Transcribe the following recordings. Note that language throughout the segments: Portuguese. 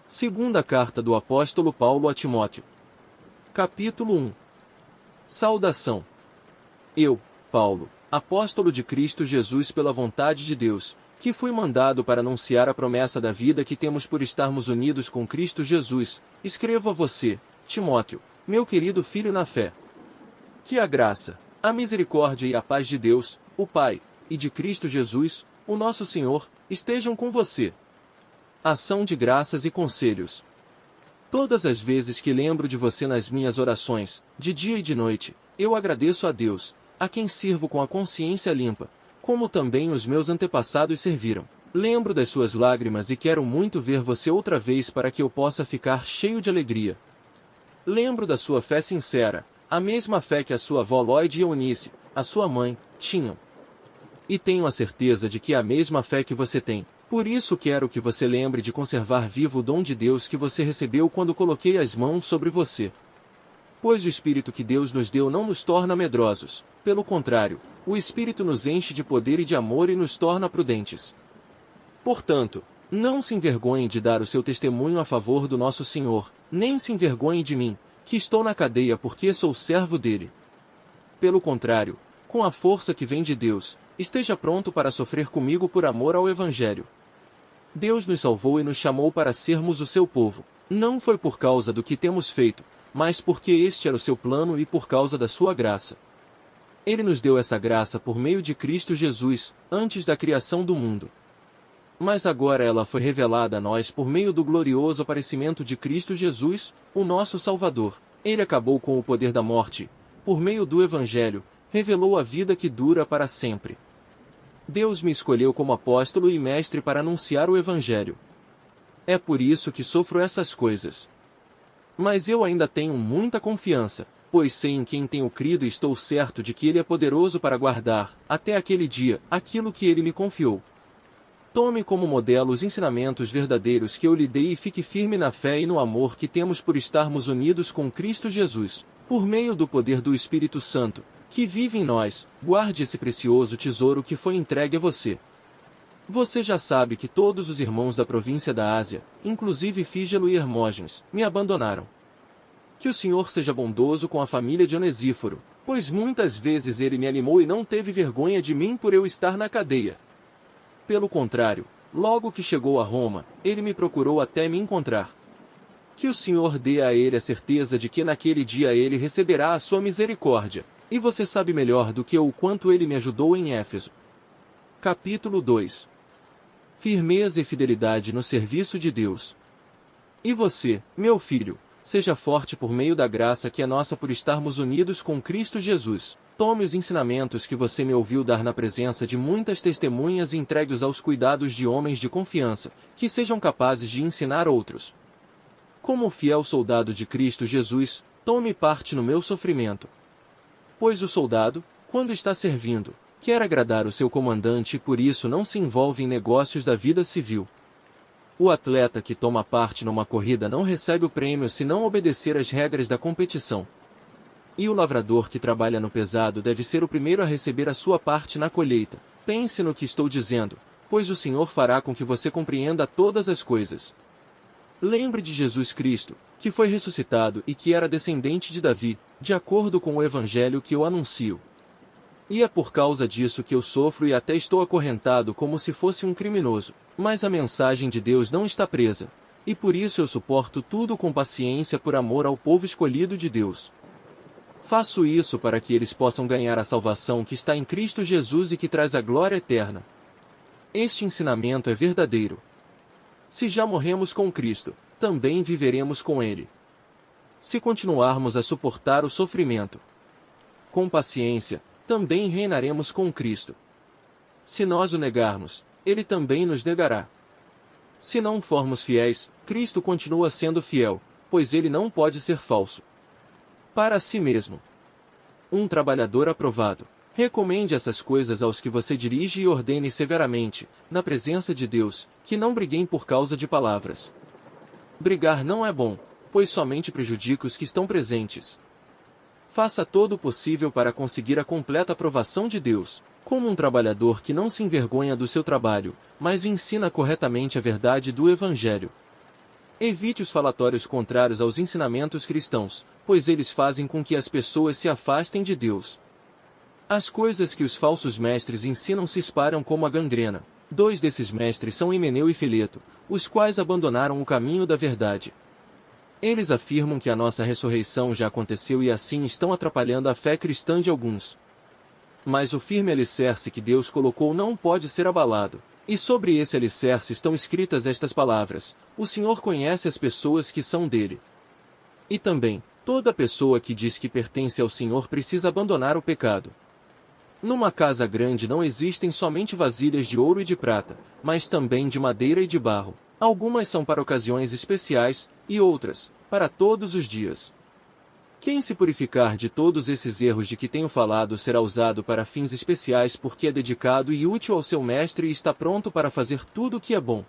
Segunda carta do apóstolo Paulo a Timóteo. Capítulo 1. Saudação. Eu, Paulo, apóstolo de Cristo Jesus pela vontade de Deus, que fui mandado para anunciar a promessa da vida que temos por estarmos unidos com Cristo Jesus, escrevo a você, Timóteo, meu querido filho na fé. Que a graça, a misericórdia e a paz de Deus, o Pai, e de Cristo Jesus, o nosso Senhor, estejam com você. Ação de graças e conselhos. Todas as vezes que lembro de você nas minhas orações, de dia e de noite, eu agradeço a Deus, a quem sirvo com a consciência limpa, como também os meus antepassados serviram. Lembro das suas lágrimas e quero muito ver você outra vez para que eu possa ficar cheio de alegria. Lembro da sua fé sincera, a mesma fé que a sua avó Lloyd e Eunice, a sua mãe, tinham. E tenho a certeza de que é a mesma fé que você tem. Por isso quero que você lembre de conservar vivo o dom de Deus que você recebeu quando coloquei as mãos sobre você. Pois o Espírito que Deus nos deu não nos torna medrosos, pelo contrário, o Espírito nos enche de poder e de amor e nos torna prudentes. Portanto, não se envergonhe de dar o seu testemunho a favor do nosso Senhor, nem se envergonhe de mim, que estou na cadeia porque sou servo dele. Pelo contrário, com a força que vem de Deus, esteja pronto para sofrer comigo por amor ao Evangelho. Deus nos salvou e nos chamou para sermos o seu povo. Não foi por causa do que temos feito, mas porque este era o seu plano e por causa da sua graça. Ele nos deu essa graça por meio de Cristo Jesus, antes da criação do mundo. Mas agora ela foi revelada a nós por meio do glorioso aparecimento de Cristo Jesus, o nosso Salvador. Ele acabou com o poder da morte, por meio do Evangelho, revelou a vida que dura para sempre. Deus me escolheu como apóstolo e mestre para anunciar o Evangelho. É por isso que sofro essas coisas. Mas eu ainda tenho muita confiança, pois sei em quem tenho crido e estou certo de que Ele é poderoso para guardar, até aquele dia, aquilo que Ele me confiou. Tome como modelo os ensinamentos verdadeiros que eu lhe dei e fique firme na fé e no amor que temos por estarmos unidos com Cristo Jesus, por meio do poder do Espírito Santo, que vive em nós. Guarde esse precioso tesouro que foi entregue a você. Você já sabe que todos os irmãos da província da Ásia, inclusive Fígelo e Hermógenes, me abandonaram. Que o Senhor seja bondoso com a família de Onesíforo, pois muitas vezes ele me animou e não teve vergonha de mim por eu estar na cadeia. Pelo contrário, logo que chegou a Roma, ele me procurou até me encontrar. Que o Senhor dê a ele a certeza de que naquele dia ele receberá a sua misericórdia. E você sabe melhor do que eu o quanto ele me ajudou em Éfeso. Capítulo 2. Firmeza e fidelidade no serviço de Deus. E você, meu filho, seja forte por meio da graça que é nossa por estarmos unidos com Cristo Jesus. Tome os ensinamentos que você me ouviu dar na presença de muitas testemunhas e entregue-os aos cuidados de homens de confiança, que sejam capazes de ensinar outros. Como fiel soldado de Cristo Jesus, tome parte no meu sofrimento. Pois o soldado, quando está servindo, quer agradar o seu comandante e por isso não se envolve em negócios da vida civil. O atleta que toma parte numa corrida não recebe o prêmio se não obedecer às regras da competição. E o lavrador que trabalha no pesado deve ser o primeiro a receber a sua parte na colheita. Pense no que estou dizendo, pois o Senhor fará com que você compreenda todas as coisas. Lembre de Jesus Cristo, que foi ressuscitado e que era descendente de Davi, de acordo com o Evangelho que eu anuncio. E é por causa disso que eu sofro e até estou acorrentado como se fosse um criminoso. Mas a mensagem de Deus não está presa, e por isso eu suporto tudo com paciência por amor ao povo escolhido de Deus. Faço isso para que eles possam ganhar a salvação que está em Cristo Jesus e que traz a glória eterna. Este ensinamento é verdadeiro. Se já morremos com Cristo, também viveremos com Ele. Se continuarmos a suportar o sofrimento com paciência, também reinaremos com Cristo. Se nós o negarmos, Ele também nos negará. Se não formos fiéis, Cristo continua sendo fiel, pois Ele não pode ser falso. Para si mesmo. Um trabalhador aprovado. Recomende essas coisas aos que você dirige e ordene severamente, na presença de Deus, que não briguem por causa de palavras. Brigar não é bom, pois somente prejudica os que estão presentes. Faça todo o possível para conseguir a completa aprovação de Deus, como um trabalhador que não se envergonha do seu trabalho, mas ensina corretamente a verdade do Evangelho. Evite os falatórios contrários aos ensinamentos cristãos, pois eles fazem com que as pessoas se afastem de Deus. As coisas que os falsos mestres ensinam se espalham como a gangrena. 2 desses mestres são Himeneu e Fileto, os quais abandonaram o caminho da verdade. Eles afirmam que a nossa ressurreição já aconteceu e assim estão atrapalhando a fé cristã de alguns. Mas o firme alicerce que Deus colocou não pode ser abalado. E sobre esse alicerce estão escritas estas palavras: o Senhor conhece as pessoas que são dele. E também, toda pessoa que diz que pertence ao Senhor precisa abandonar o pecado. Numa casa grande não existem somente vasilhas de ouro e de prata, mas também de madeira e de barro. Algumas são para ocasiões especiais, e outras, para todos os dias. Quem se purificar de todos esses erros de que tenho falado será usado para fins especiais porque é dedicado e útil ao seu mestre e está pronto para fazer tudo o que é bom.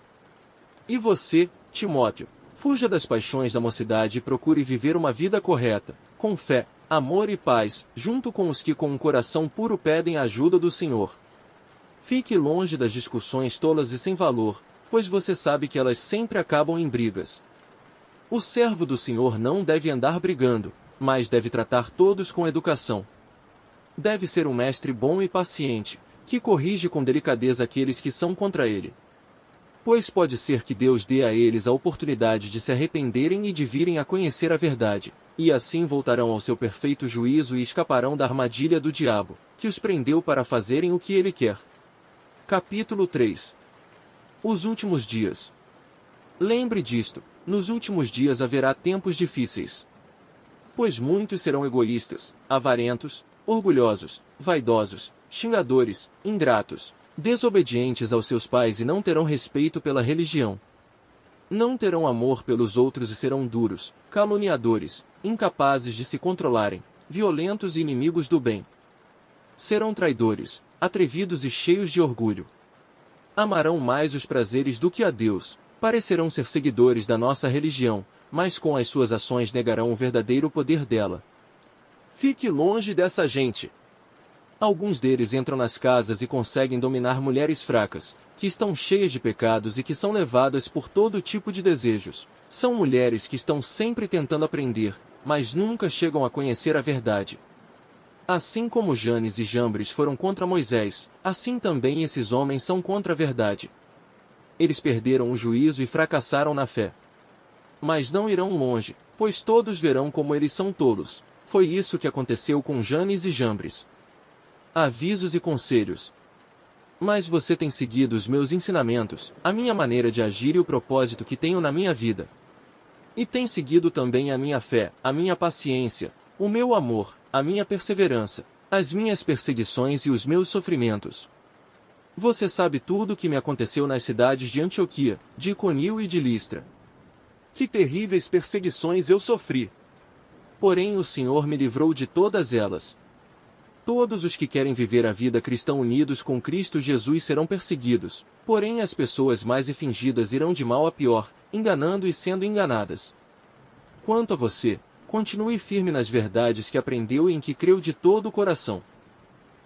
E você, Timóteo, fuja das paixões da mocidade e procure viver uma vida correta, com fé, amor e paz, junto com os que com um coração puro pedem a ajuda do Senhor. Fique longe das discussões tolas e sem valor, pois você sabe que elas sempre acabam em brigas. O servo do Senhor não deve andar brigando, mas deve tratar todos com educação. Deve ser um mestre bom e paciente, que corrige com delicadeza aqueles que são contra ele. Pois pode ser que Deus dê a eles a oportunidade de se arrependerem e de virem a conhecer a verdade, e assim voltarão ao seu perfeito juízo e escaparão da armadilha do diabo, que os prendeu para fazerem o que ele quer. Capítulo 3. Os últimos dias. Lembre disto, nos últimos dias haverá tempos difíceis. Pois muitos serão egoístas, avarentos, orgulhosos, vaidosos, xingadores, ingratos, desobedientes aos seus pais e não terão respeito pela religião. Não terão amor pelos outros e serão duros, caluniadores, incapazes de se controlarem, violentos e inimigos do bem. Serão traidores, atrevidos e cheios de orgulho. Amarão mais os prazeres do que a Deus, parecerão ser seguidores da nossa religião, mas com as suas ações negarão o verdadeiro poder dela. Fique longe dessa gente. Alguns deles entram nas casas e conseguem dominar mulheres fracas, que estão cheias de pecados e que são levadas por todo tipo de desejos. São mulheres que estão sempre tentando aprender, mas nunca chegam a conhecer a verdade. Assim como Janes e Jambres foram contra Moisés, assim também esses homens são contra a verdade. Eles perderam o juízo e fracassaram na fé. Mas não irão longe, pois todos verão como eles são tolos. Foi isso que aconteceu com Janes e Jambres. Avisos e conselhos. Mas você tem seguido os meus ensinamentos, a minha maneira de agir e o propósito que tenho na minha vida. E tem seguido também a minha fé, a minha paciência, o meu amor, a minha perseverança, as minhas perseguições e os meus sofrimentos. Você sabe tudo o que me aconteceu nas cidades de Antioquia, de Iconio e de Listra. Que terríveis perseguições eu sofri! Porém o Senhor me livrou de todas elas. Todos os que querem viver a vida cristã unidos com Cristo Jesus serão perseguidos, porém as pessoas mais fingidas irão de mal a pior, enganando e sendo enganadas. Quanto a você, continue firme nas verdades que aprendeu e em que creu de todo o coração.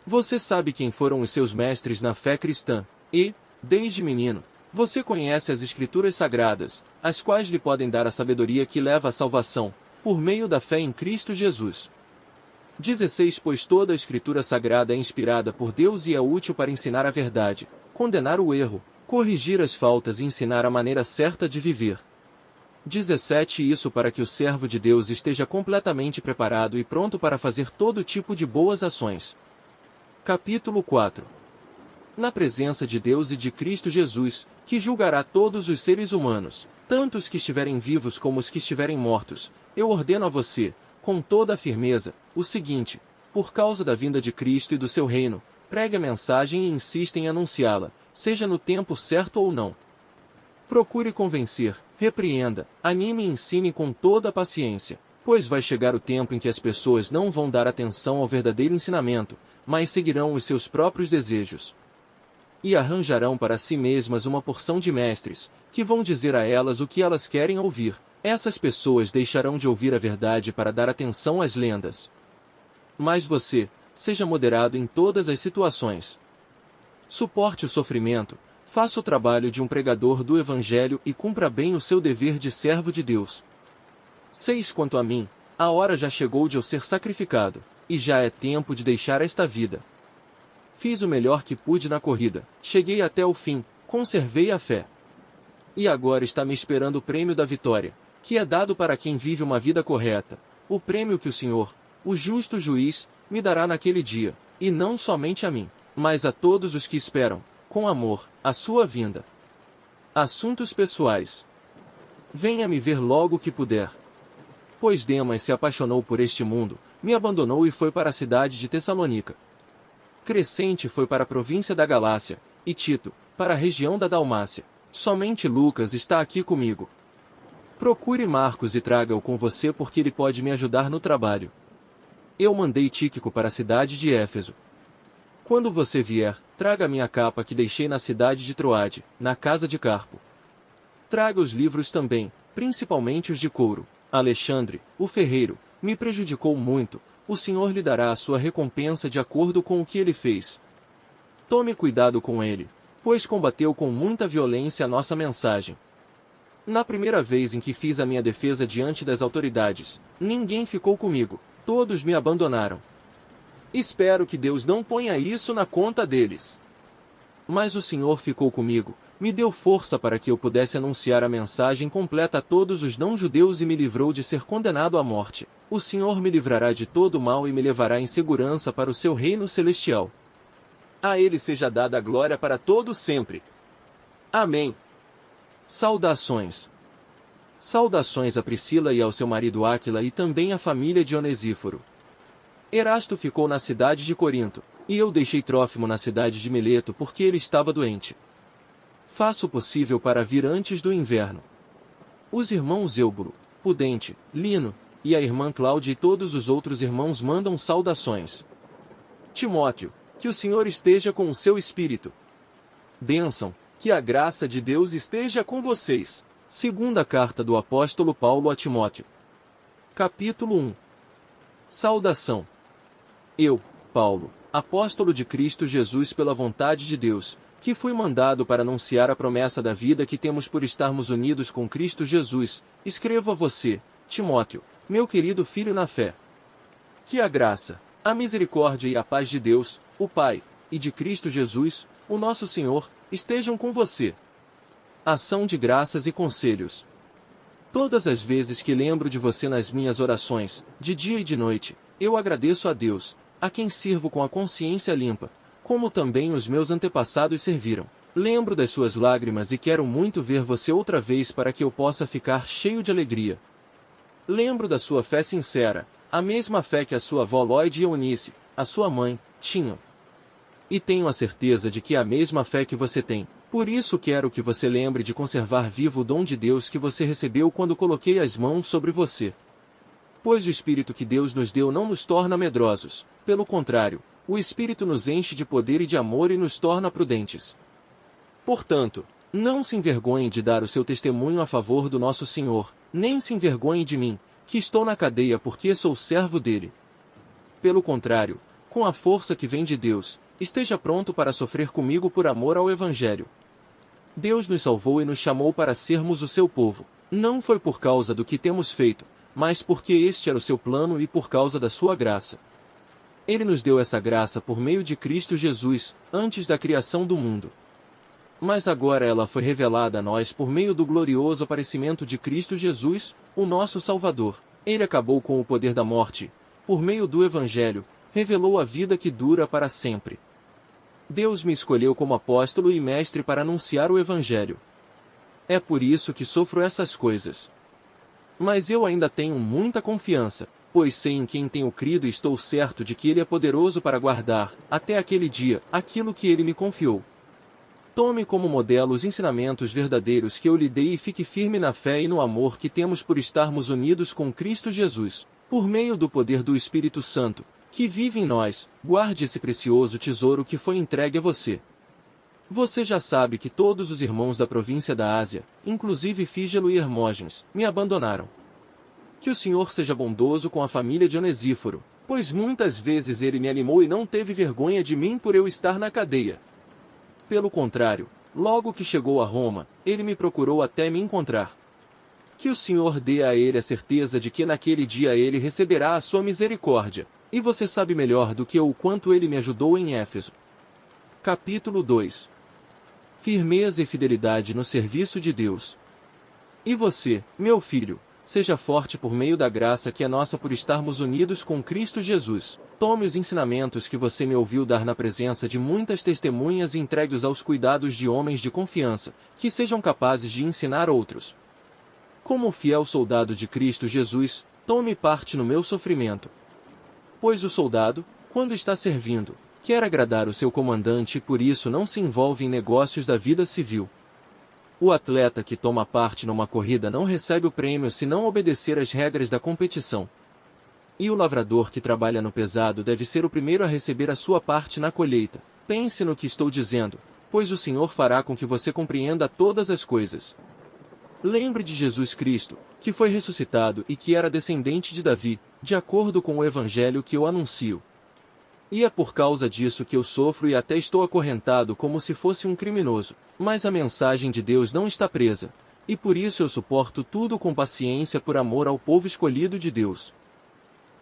Você sabe quem foram os seus mestres na fé cristã, e, desde menino, você conhece as Escrituras Sagradas, as quais lhe podem dar a sabedoria que leva à salvação, por meio da fé em Cristo Jesus. 16 Pois toda a Escritura Sagrada é inspirada por Deus e é útil para ensinar a verdade, condenar o erro, corrigir as faltas e ensinar a maneira certa de viver. 17 Isso para que o servo de Deus esteja completamente preparado e pronto para fazer todo tipo de boas ações. Capítulo 4. Na presença de Deus e de Cristo Jesus, que julgará todos os seres humanos, tanto os que estiverem vivos como os que estiverem mortos, eu ordeno a você, com toda a firmeza, o seguinte: por causa da vinda de Cristo e do seu reino, pregue a mensagem e insista em anunciá-la, seja no tempo certo ou não. Procure convencer, repreenda, anime e ensine com toda a paciência, pois vai chegar o tempo em que as pessoas não vão dar atenção ao verdadeiro ensinamento, mas seguirão os seus próprios desejos. E arranjarão para si mesmas uma porção de mestres, que vão dizer a elas o que elas querem ouvir. Essas pessoas deixarão de ouvir a verdade para dar atenção às lendas. Mas você, seja moderado em todas as situações. Suporte o sofrimento, Faça o trabalho de um pregador do Evangelho e cumpra bem o seu dever de servo de Deus. 6. Quanto a mim, a hora já chegou de eu ser sacrificado, e já é tempo de deixar esta vida. Fiz o melhor que pude na corrida, cheguei até o fim, conservei a fé. E agora está me esperando o prêmio da vitória, que é dado para quem vive uma vida correta, o prêmio que o Senhor, o justo juiz, me dará naquele dia, e não somente a mim, mas a todos os que esperam, com amor, a sua vinda. Assuntos pessoais. Venha me ver logo que puder. Pois Demas se apaixonou por este mundo, me abandonou e foi para a cidade de Tessalônica. Crescente foi para a província da Galácia, e Tito, para a região da Dalmácia. Somente Lucas está aqui comigo. Procure Marcos e traga-o com você porque ele pode me ajudar no trabalho. Eu mandei Tíquico para a cidade de Éfeso. Quando você vier, traga a minha capa que deixei na cidade de Troade, na casa de Carpo. Traga os livros também, principalmente os de couro. Alexandre, o ferreiro, me prejudicou muito, o Senhor lhe dará a sua recompensa de acordo com o que ele fez. Tome cuidado com ele, pois combateu com muita violência a nossa mensagem. Na primeira vez em que fiz a minha defesa diante das autoridades, ninguém ficou comigo, todos me abandonaram. Espero que Deus não ponha isso na conta deles. Mas o Senhor ficou comigo, me deu força para que eu pudesse anunciar a mensagem completa a todos os não-judeus e me livrou de ser condenado à morte. O Senhor me livrará de todo o mal e me levará em segurança para o seu reino celestial. A Ele seja dada a glória para todo sempre. Amém. Saudações. Saudações a Priscila e ao seu marido Áquila e também à família de Onesíforo. Erasto ficou na cidade de Corinto, e eu deixei Trófimo na cidade de Mileto porque ele estava doente. Faço o possível para vir antes do inverno. Os irmãos Eúbulo, Pudente, Lino, e a irmã Cláudia e todos os outros irmãos mandam saudações. Timóteo, que o Senhor esteja com o seu espírito. Bênção, que a graça de Deus esteja com vocês. Segunda carta do apóstolo Paulo a Timóteo. Capítulo 1. Saudação. Eu, Paulo, apóstolo de Cristo Jesus pela vontade de Deus, que fui mandado para anunciar a promessa da vida que temos por estarmos unidos com Cristo Jesus, escrevo a você, Timóteo, meu querido filho na fé. Que a graça, a misericórdia e a paz de Deus, o Pai, e de Cristo Jesus, o nosso Senhor, estejam com você. Ação de graças e conselhos. Todas as vezes que lembro de você nas minhas orações, de dia e de noite, eu agradeço a Deus, a quem sirvo com a consciência limpa, como também os meus antepassados serviram. Lembro das suas lágrimas e quero muito ver você outra vez para que eu possa ficar cheio de alegria. Lembro da sua fé sincera, a mesma fé que a sua avó Lloyd e Eunice, a sua mãe, tinham. E tenho a certeza de que é a mesma fé que você tem. Por isso quero que você lembre de conservar vivo o dom de Deus que você recebeu quando coloquei as mãos sobre você. Pois o Espírito que Deus nos deu não nos torna medrosos, pelo contrário, o Espírito nos enche de poder e de amor e nos torna prudentes. Portanto, não se envergonhe de dar o seu testemunho a favor do nosso Senhor, nem se envergonhe de mim, que estou na cadeia porque sou servo dele. Pelo contrário, com a força que vem de Deus, esteja pronto para sofrer comigo por amor ao Evangelho. Deus nos salvou e nos chamou para sermos o seu povo. Não foi por causa do que temos feito, mas porque este era o seu plano e por causa da sua graça. Ele nos deu essa graça por meio de Cristo Jesus, antes da criação do mundo. Mas agora ela foi revelada a nós por meio do glorioso aparecimento de Cristo Jesus, o nosso Salvador. Ele acabou com o poder da morte, por meio do Evangelho, revelou a vida que dura para sempre. Deus me escolheu como apóstolo e mestre para anunciar o Evangelho. É por isso que sofro essas coisas. Mas eu ainda tenho muita confiança, pois sei em quem tenho crido e estou certo de que Ele é poderoso para guardar, até aquele dia, aquilo que Ele me confiou. Tome como modelo os ensinamentos verdadeiros que eu lhe dei e fique firme na fé e no amor que temos por estarmos unidos com Cristo Jesus, por meio do poder do Espírito Santo, que vive em nós. Guarde esse precioso tesouro que foi entregue a você. Você já sabe que todos os irmãos da província da Ásia, inclusive Fígelo e Hermógenes, me abandonaram. Que o Senhor seja bondoso com a família de Onesíforo, pois muitas vezes ele me animou e não teve vergonha de mim por eu estar na cadeia. Pelo contrário, Logo que chegou a Roma, ele me procurou até me encontrar. Que o Senhor dê a ele a certeza de que naquele dia ele receberá a sua misericórdia, e você sabe melhor do que eu o quanto ele me ajudou em Éfeso. Capítulo 2. Firmeza e fidelidade no serviço de Deus. E você, meu filho, seja forte por meio da graça que é nossa por estarmos unidos com Cristo Jesus. Tome os ensinamentos que você me ouviu dar na presença de muitas testemunhas e entregue-os aos cuidados de homens de confiança, que sejam capazes de ensinar outros. Como um fiel soldado de Cristo Jesus, tome parte no meu sofrimento. Pois o soldado, quando está servindo, quer agradar o seu comandante e por isso não se envolve em negócios da vida civil. O atleta que toma parte numa corrida não recebe o prêmio se não obedecer às regras da competição. E o lavrador que trabalha no pesado deve ser o primeiro a receber a sua parte na colheita. Pense no que estou dizendo, pois o Senhor fará com que você compreenda todas as coisas. Lembre de Jesus Cristo, que foi ressuscitado e que era descendente de Davi, de acordo com o evangelho que eu anuncio. E é por causa disso que eu sofro e até estou acorrentado como se fosse um criminoso, mas a mensagem de Deus não está presa, e por isso eu suporto tudo com paciência por amor ao povo escolhido de Deus.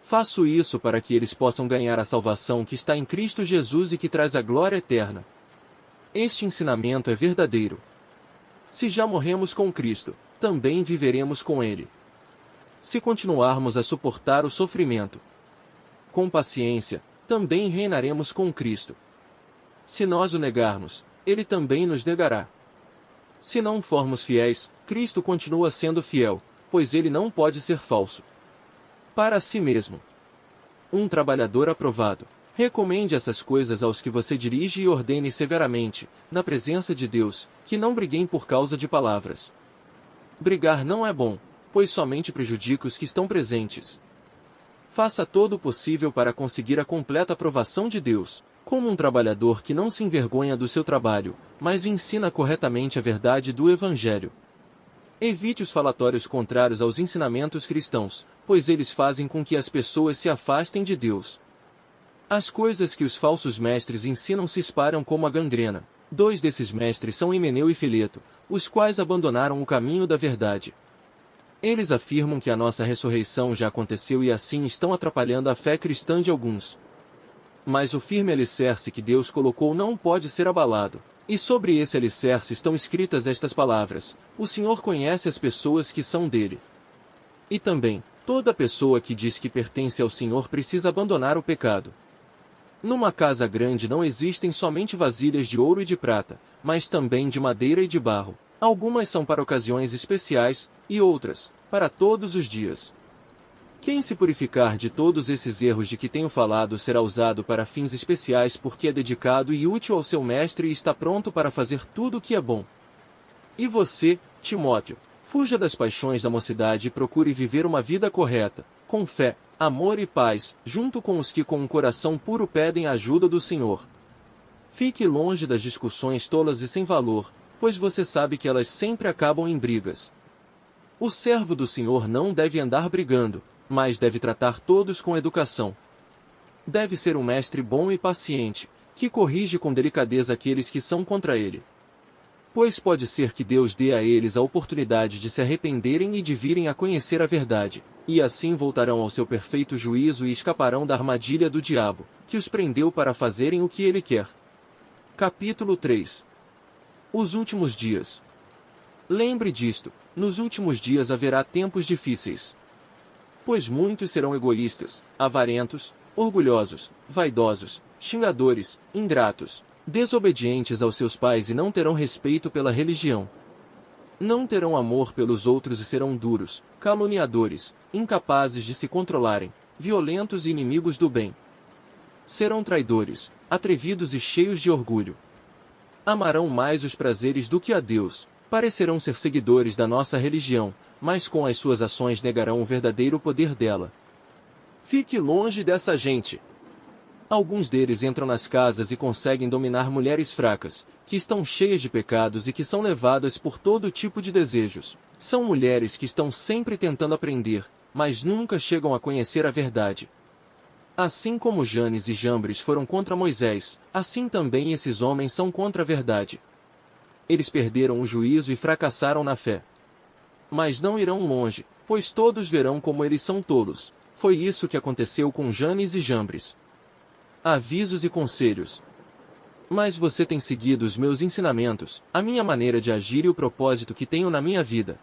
Faço isso para que eles possam ganhar a salvação que está em Cristo Jesus e que traz a glória eterna. Este ensinamento é verdadeiro. Se já morremos com Cristo, também viveremos com Ele. Se continuarmos a suportar o sofrimento com paciência, também reinaremos com Cristo. Se nós o negarmos, Ele também nos negará. Se não formos fiéis, Cristo continua sendo fiel, pois Ele não pode ser falso. Para si mesmo. Um trabalhador aprovado. Recomende essas coisas aos que você dirige e ordene severamente, na presença de Deus, que não briguem por causa de palavras. Brigar não é bom, pois somente prejudica os que estão presentes. Faça todo o possível para conseguir a completa aprovação de Deus, como um trabalhador que não se envergonha do seu trabalho, mas ensina corretamente a verdade do Evangelho. Evite os falatórios contrários aos ensinamentos cristãos, pois eles fazem com que as pessoas se afastem de Deus. As coisas que os falsos mestres ensinam se espalham como a gangrena. 2 desses mestres são Himeneu e Fileto, os quais abandonaram o caminho da verdade. Eles afirmam que a nossa ressurreição já aconteceu e assim estão atrapalhando a fé cristã de alguns. Mas o firme alicerce que Deus colocou não pode ser abalado. E sobre esse alicerce estão escritas estas palavras: o Senhor conhece as pessoas que são dele. E também, toda pessoa que diz que pertence ao Senhor precisa abandonar o pecado. Numa casa grande não existem somente vasilhas de ouro e de prata, mas também de madeira e de barro. Algumas são para ocasiões especiais, e outras, para todos os dias. Quem se purificar de todos esses erros de que tenho falado será usado para fins especiais porque é dedicado e útil ao seu mestre e está pronto para fazer tudo o que é bom. E você, Timóteo, fuja das paixões da mocidade e procure viver uma vida correta, com fé, amor e paz, junto com os que com um coração puro pedem a ajuda do Senhor. Fique longe das discussões tolas e sem valor, pois você sabe que elas sempre acabam em brigas. O servo do Senhor não deve andar brigando, mas deve tratar todos com educação. Deve ser um mestre bom e paciente, que corrige com delicadeza aqueles que são contra ele. Pois pode ser que Deus dê a eles a oportunidade de se arrependerem e de virem a conhecer a verdade, e assim voltarão ao seu perfeito juízo e escaparão da armadilha do diabo, que os prendeu para fazerem o que ele quer. Capítulo 3. Os últimos dias. Lembre disto, nos últimos dias haverá tempos difíceis. Pois muitos serão egoístas, avarentos, orgulhosos, vaidosos, xingadores, ingratos, desobedientes aos seus pais e não terão respeito pela religião. Não terão amor pelos outros e serão duros, caluniadores, incapazes de se controlarem, violentos e inimigos do bem. Serão traidores, atrevidos e cheios de orgulho. Amarão mais os prazeres do que a Deus, parecerão ser seguidores da nossa religião, mas com as suas ações negarão o verdadeiro poder dela. Fique longe dessa gente. Alguns deles entram nas casas e conseguem dominar mulheres fracas, que estão cheias de pecados e que são levadas por todo tipo de desejos. São mulheres que estão sempre tentando aprender, mas nunca chegam a conhecer a verdade. Assim como Janes e Jambres foram contra Moisés, assim também esses homens são contra a verdade. Eles perderam o juízo e fracassaram na fé. Mas não irão longe, pois todos verão como eles são tolos. Foi isso que aconteceu com Janes e Jambres. Avisos e conselhos. Mas você tem seguido os meus ensinamentos, a minha maneira de agir e o propósito que tenho na minha vida.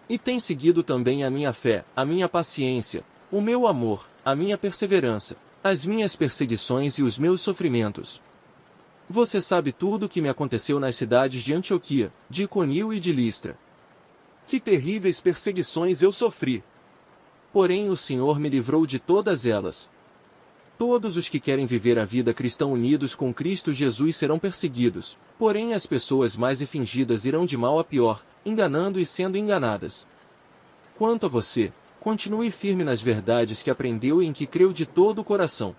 E tem seguido também a minha fé, a minha paciência, o meu amor, a minha perseverança, as minhas perseguições e os meus sofrimentos. Você sabe tudo o que me aconteceu nas cidades de Antioquia, de Iconio e de Listra. Que terríveis perseguições eu sofri! Porém o Senhor me livrou de todas elas. Todos os que querem viver a vida cristã unidos com Cristo Jesus serão perseguidos, porém as pessoas mais fingidas irão de mal a pior, enganando e sendo enganadas. Quanto a você, continue firme nas verdades que aprendeu e em que creu de todo o coração.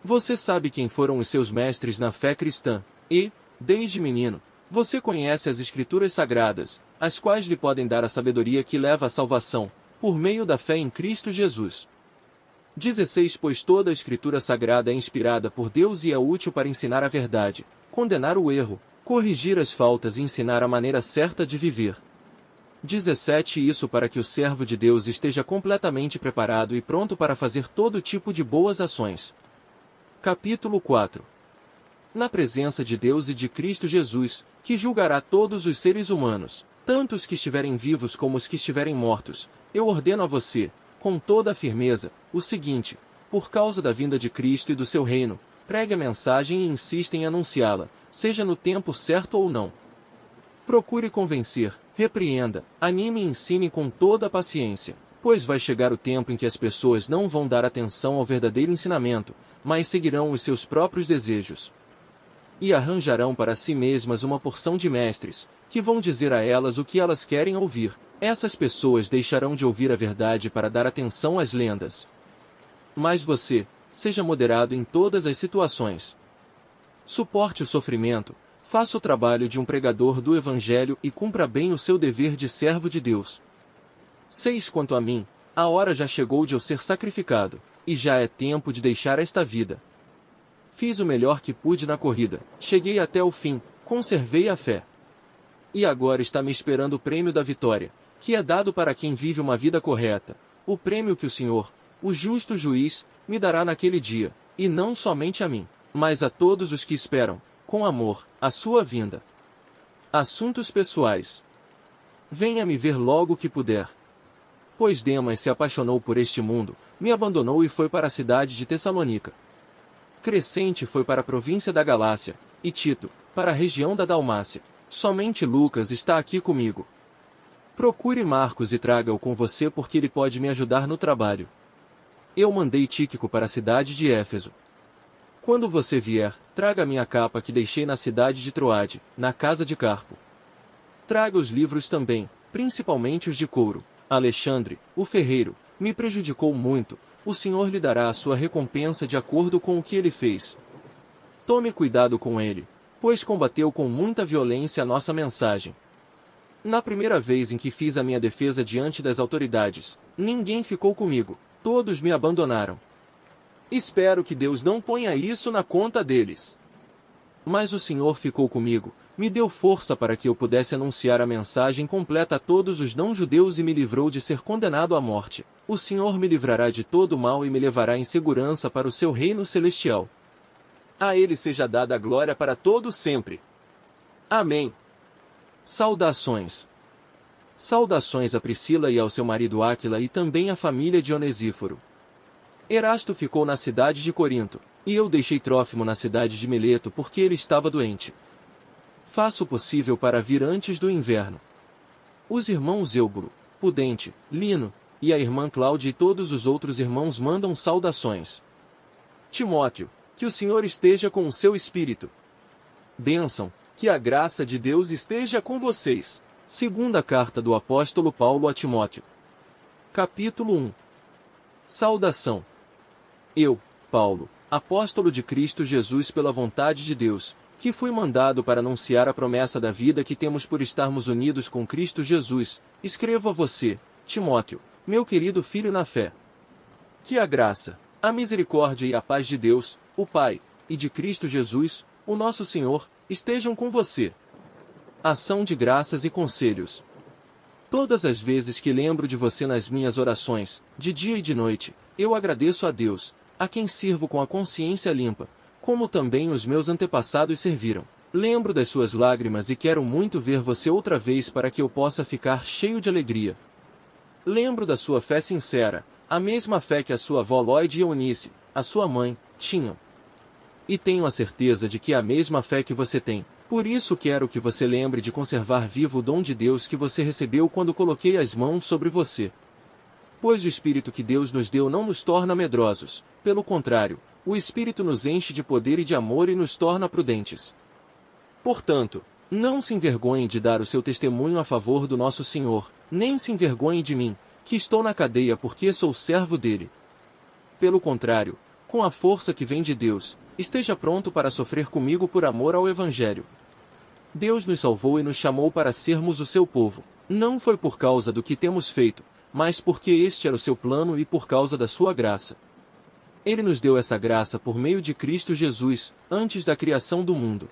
Você sabe quem foram os seus mestres na fé cristã, e, desde menino, você conhece as Escrituras Sagradas, as quais lhe podem dar a sabedoria que leva à salvação, por meio da fé em Cristo Jesus. 16 Pois toda a Escritura Sagrada é inspirada por Deus e é útil para ensinar a verdade, condenar o erro, corrigir as faltas e ensinar a maneira certa de viver. 17 Isso para que o servo de Deus esteja completamente preparado e pronto para fazer todo tipo de boas ações. Capítulo 4. Na presença de Deus e de Cristo Jesus, que julgará todos os seres humanos, tanto os que estiverem vivos como os que estiverem mortos, eu ordeno a você, com toda a firmeza, o seguinte: por causa da vinda de Cristo e do seu reino, pregue a mensagem e insista em anunciá-la, seja no tempo certo ou não. Procure convencer, repreenda, anime e ensine com toda a paciência, pois vai chegar o tempo em que as pessoas não vão dar atenção ao verdadeiro ensinamento, mas seguirão os seus próprios desejos. E arranjarão para si mesmas uma porção de mestres, que vão dizer a elas o que elas querem ouvir. Essas pessoas deixarão de ouvir a verdade para dar atenção às lendas. Mas você, seja moderado em todas as situações. Suporte o sofrimento, faça o trabalho de um pregador do Evangelho e cumpra bem o seu dever de servo de Deus. 6 Quanto a mim, a hora já chegou de eu ser sacrificado, e já é tempo de deixar esta vida. Fiz o melhor que pude na corrida, cheguei até o fim, conservei a fé. E agora está me esperando o prêmio da vitória, que é dado para quem vive uma vida correta, o prêmio que o Senhor, o justo juiz, me dará naquele dia, e não somente a mim, mas a todos os que esperam, com amor, a sua vinda. Assuntos pessoais. Venha me ver logo que puder. Pois Demas se apaixonou por este mundo, me abandonou e foi para a cidade de Tessalônica. Crescente foi para a província da Galácia, e Tito, para a região da Dalmácia. Somente Lucas está aqui comigo. Procure Marcos e traga-o com você porque ele pode me ajudar no trabalho. Eu mandei Tíquico para a cidade de Éfeso. Quando você vier, traga a minha capa que deixei na cidade de Troade, na casa de Carpo. Traga os livros também, principalmente os de couro. Alexandre, o ferreiro, me prejudicou muito, o Senhor lhe dará a sua recompensa de acordo com o que ele fez. Tome cuidado com ele, pois combateu com muita violência a nossa mensagem. Na primeira vez em que fiz a minha defesa diante das autoridades, ninguém ficou comigo, todos me abandonaram. Espero que Deus não ponha isso na conta deles. Mas o Senhor ficou comigo, me deu força para que eu pudesse anunciar a mensagem completa a todos os não-judeus e me livrou de ser condenado à morte. O Senhor me livrará de todo mal e me levará em segurança para o seu reino celestial. A Ele seja dada a glória para todo sempre. Amém. Saudações. Saudações a Priscila e ao seu marido Áquila e também à família de Onesíforo. Erasto ficou na cidade de Corinto, e eu deixei Trófimo na cidade de Mileto porque ele estava doente. Faço o possível para vir antes do inverno. Os irmãos Eúbulo, Pudente, Lino, e a irmã Cláudia e todos os outros irmãos mandam saudações. Timóteo, que o Senhor esteja com o seu espírito. Bênção, que a graça de Deus esteja com vocês. Segunda carta do apóstolo Paulo a Timóteo. Capítulo 1. Saudação. Eu, Paulo, apóstolo de Cristo Jesus pela vontade de Deus, que fui mandado para anunciar a promessa da vida que temos por estarmos unidos com Cristo Jesus, escrevo a você, Timóteo, meu querido filho na fé. Que a graça, a misericórdia e a paz de Deus, o Pai, e de Cristo Jesus, o nosso Senhor, estejam com você. ação de graças e conselhos. Todas as vezes que lembro de você nas minhas orações, de dia e de noite, eu agradeço a Deus, a quem sirvo com a consciência limpa, como também os meus antepassados serviram. Lembro das suas lágrimas e quero muito ver você outra vez para que eu possa ficar cheio de alegria. Lembro da sua fé sincera, a mesma fé que a sua avó Lloyd e Eunice, a sua mãe, tinham. E tenho a certeza de que é a mesma fé que você tem. Por isso quero que você lembre de conservar vivo o dom de Deus que você recebeu quando coloquei as mãos sobre você. Pois o Espírito que Deus nos deu não nos torna medrosos, pelo contrário, o Espírito nos enche de poder e de amor e nos torna prudentes. Portanto, não se envergonhe de dar o seu testemunho a favor do nosso Senhor, nem se envergonhe de mim, que estou na cadeia porque sou servo dele. Pelo contrário, com a força que vem de Deus, esteja pronto para sofrer comigo por amor ao Evangelho. Deus nos salvou e nos chamou para sermos o seu povo. Não foi por causa do que temos feito, mas porque este era o seu plano e por causa da sua graça. Ele nos deu essa graça por meio de Cristo Jesus, antes da criação do mundo.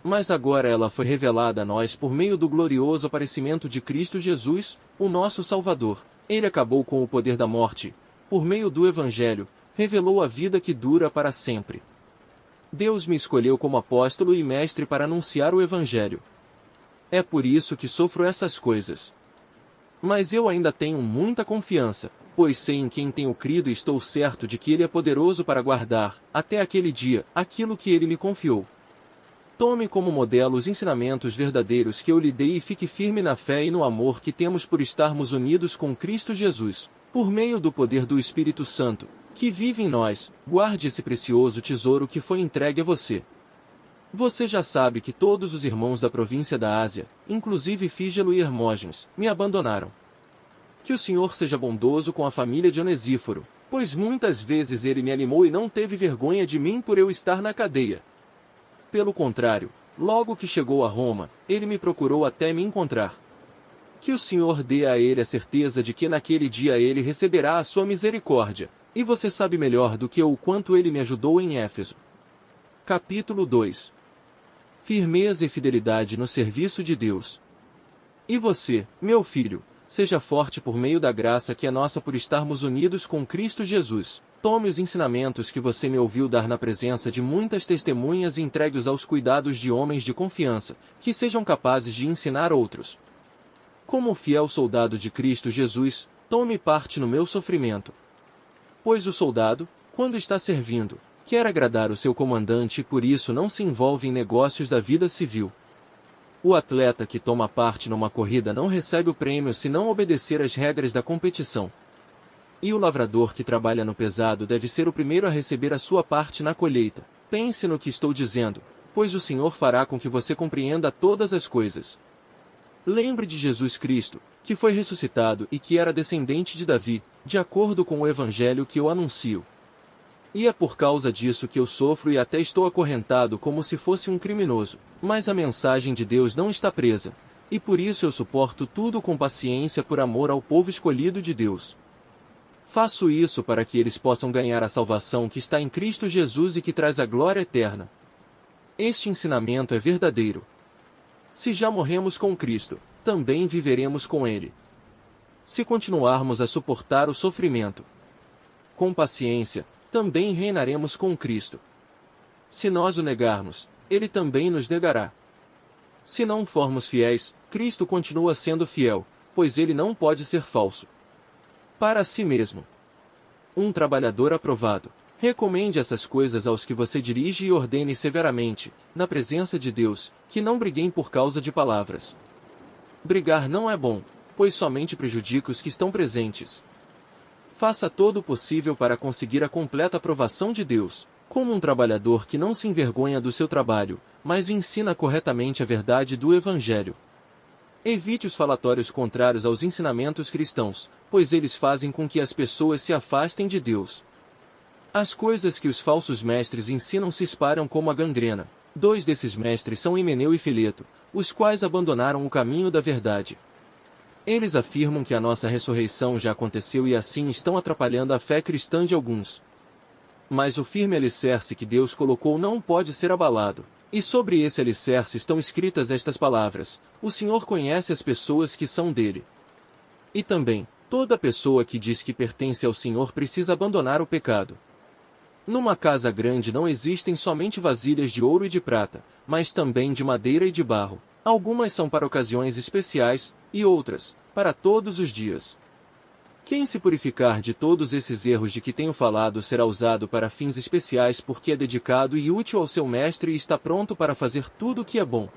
Mas agora ela foi revelada a nós por meio do glorioso aparecimento de Cristo Jesus, o nosso Salvador. Ele acabou com o poder da morte, por meio do Evangelho, revelou a vida que dura para sempre. Deus me escolheu como apóstolo e mestre para anunciar o Evangelho. É por isso que sofro essas coisas. Mas eu ainda tenho muita confiança, pois sei em quem tenho crido e estou certo de que Ele é poderoso para guardar, até aquele dia, aquilo que Ele me confiou. Tome como modelo os ensinamentos verdadeiros que eu lhe dei e fique firme na fé e no amor que temos por estarmos unidos com Cristo Jesus, por meio do poder do Espírito Santo, que vive em nós. Guarde esse precioso tesouro que foi entregue a você. Você já sabe que todos os irmãos da província da Ásia, inclusive Fígelo e Hermógenes, me abandonaram. Que o Senhor seja bondoso com a família de Onesíforo, pois muitas vezes ele me animou e não teve vergonha de mim por eu estar na cadeia. Pelo contrário, logo que chegou a Roma, ele me procurou até me encontrar. Que o Senhor dê a ele a certeza de que naquele dia ele receberá a sua misericórdia, e você sabe melhor do que eu o quanto ele me ajudou em Éfeso. Capítulo 2. Firmeza e fidelidade no serviço de Deus. E você, meu filho, seja forte por meio da graça que é nossa por estarmos unidos com Cristo Jesus. Tome os ensinamentos que você me ouviu dar na presença de muitas testemunhas e entregue-os aos cuidados de homens de confiança, que sejam capazes de ensinar outros. Como fiel soldado de Cristo Jesus, tome parte no meu sofrimento. Pois o soldado, quando está servindo, quer agradar o seu comandante e por isso não se envolve em negócios da vida civil. O atleta que toma parte numa corrida não recebe o prêmio se não obedecer às regras da competição. E o lavrador que trabalha no pesado deve ser o primeiro a receber a sua parte na colheita. Pense no que estou dizendo, pois o Senhor fará com que você compreenda todas as coisas. Lembre de Jesus Cristo, que foi ressuscitado e que era descendente de Davi, de acordo com o Evangelho que eu anuncio. E é por causa disso que eu sofro e até estou acorrentado como se fosse um criminoso. Mas a mensagem de Deus não está presa, e por isso eu suporto tudo com paciência por amor ao povo escolhido de Deus. Faço isso para que eles possam ganhar a salvação que está em Cristo Jesus e que traz a glória eterna. Este ensinamento é verdadeiro. Se já morremos com Cristo, também viveremos com Ele. Se continuarmos a suportar o sofrimento com paciência, também reinaremos com Cristo. Se nós o negarmos, Ele também nos negará. Se não formos fiéis, Cristo continua sendo fiel, pois Ele não pode ser falso. Para si mesmo. Um trabalhador aprovado. Recomende essas coisas aos que você dirige e ordene severamente, na presença de Deus, que não briguem por causa de palavras. Brigar não é bom, pois somente prejudica os que estão presentes. Faça todo o possível para conseguir a completa aprovação de Deus, como um trabalhador que não se envergonha do seu trabalho, mas ensina corretamente a verdade do Evangelho. Evite os falatórios contrários aos ensinamentos cristãos, pois eles fazem com que as pessoas se afastem de Deus. As coisas que os falsos mestres ensinam se espalham como a gangrena. 2 desses mestres são Himeneu e Fileto, os quais abandonaram o caminho da verdade. Eles afirmam que a nossa ressurreição já aconteceu e assim estão atrapalhando a fé cristã de alguns. Mas o firme alicerce que Deus colocou não pode ser abalado. E sobre esse alicerce estão escritas estas palavras: o Senhor conhece as pessoas que são dele. E também, toda pessoa que diz que pertence ao Senhor precisa abandonar o pecado. Numa casa grande não existem somente vasilhas de ouro e de prata, mas também de madeira e de barro. Algumas são para ocasiões especiais, e outras, para todos os dias. Quem se purificar de todos esses erros de que tenho falado será usado para fins especiais porque é dedicado e útil ao seu mestre e está pronto para fazer tudo o que é bom.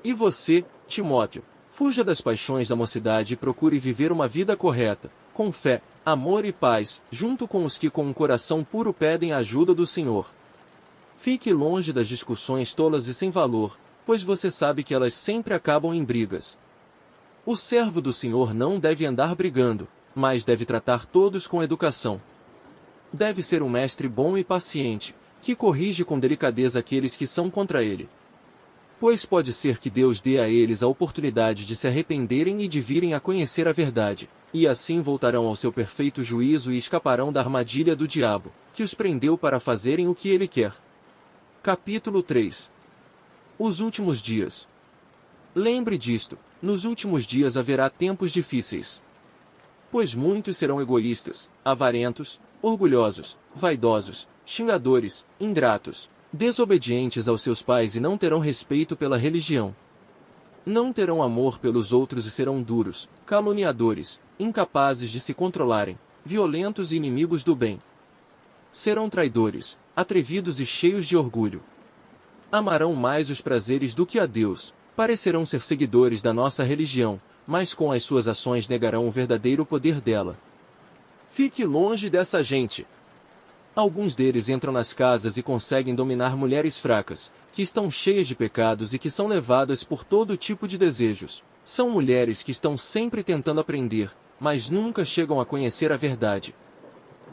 E você, Timóteo, fuja das paixões da mocidade e procure viver uma vida correta, com fé, amor e paz, junto com os que com um coração puro pedem a ajuda do Senhor. Fique longe das discussões tolas e sem valor, pois você sabe que elas sempre acabam em brigas. O servo do Senhor não deve andar brigando, mas deve tratar todos com educação. Deve ser um mestre bom e paciente, que corrige com delicadeza aqueles que são contra ele. Pois pode ser que Deus dê a eles a oportunidade de se arrependerem e de virem a conhecer a verdade, e assim voltarão ao seu perfeito juízo e escaparão da armadilha do diabo, que os prendeu para fazerem o que ele quer. Capítulo 3. Os últimos dias. Lembre disto, nos últimos dias haverá tempos difíceis. Pois muitos serão egoístas, avarentos, orgulhosos, vaidosos, xingadores, ingratos, desobedientes aos seus pais e não terão respeito pela religião. Não terão amor pelos outros e serão duros, caluniadores, incapazes de se controlarem, violentos e inimigos do bem. Serão traidores, atrevidos e cheios de orgulho. Amarão mais os prazeres do que a Deus, parecerão ser seguidores da nossa religião, mas com as suas ações negarão o verdadeiro poder dela. Fique longe dessa gente. Alguns deles entram nas casas e conseguem dominar mulheres fracas, que estão cheias de pecados e que são levadas por todo tipo de desejos. São mulheres que estão sempre tentando aprender, mas nunca chegam a conhecer a verdade.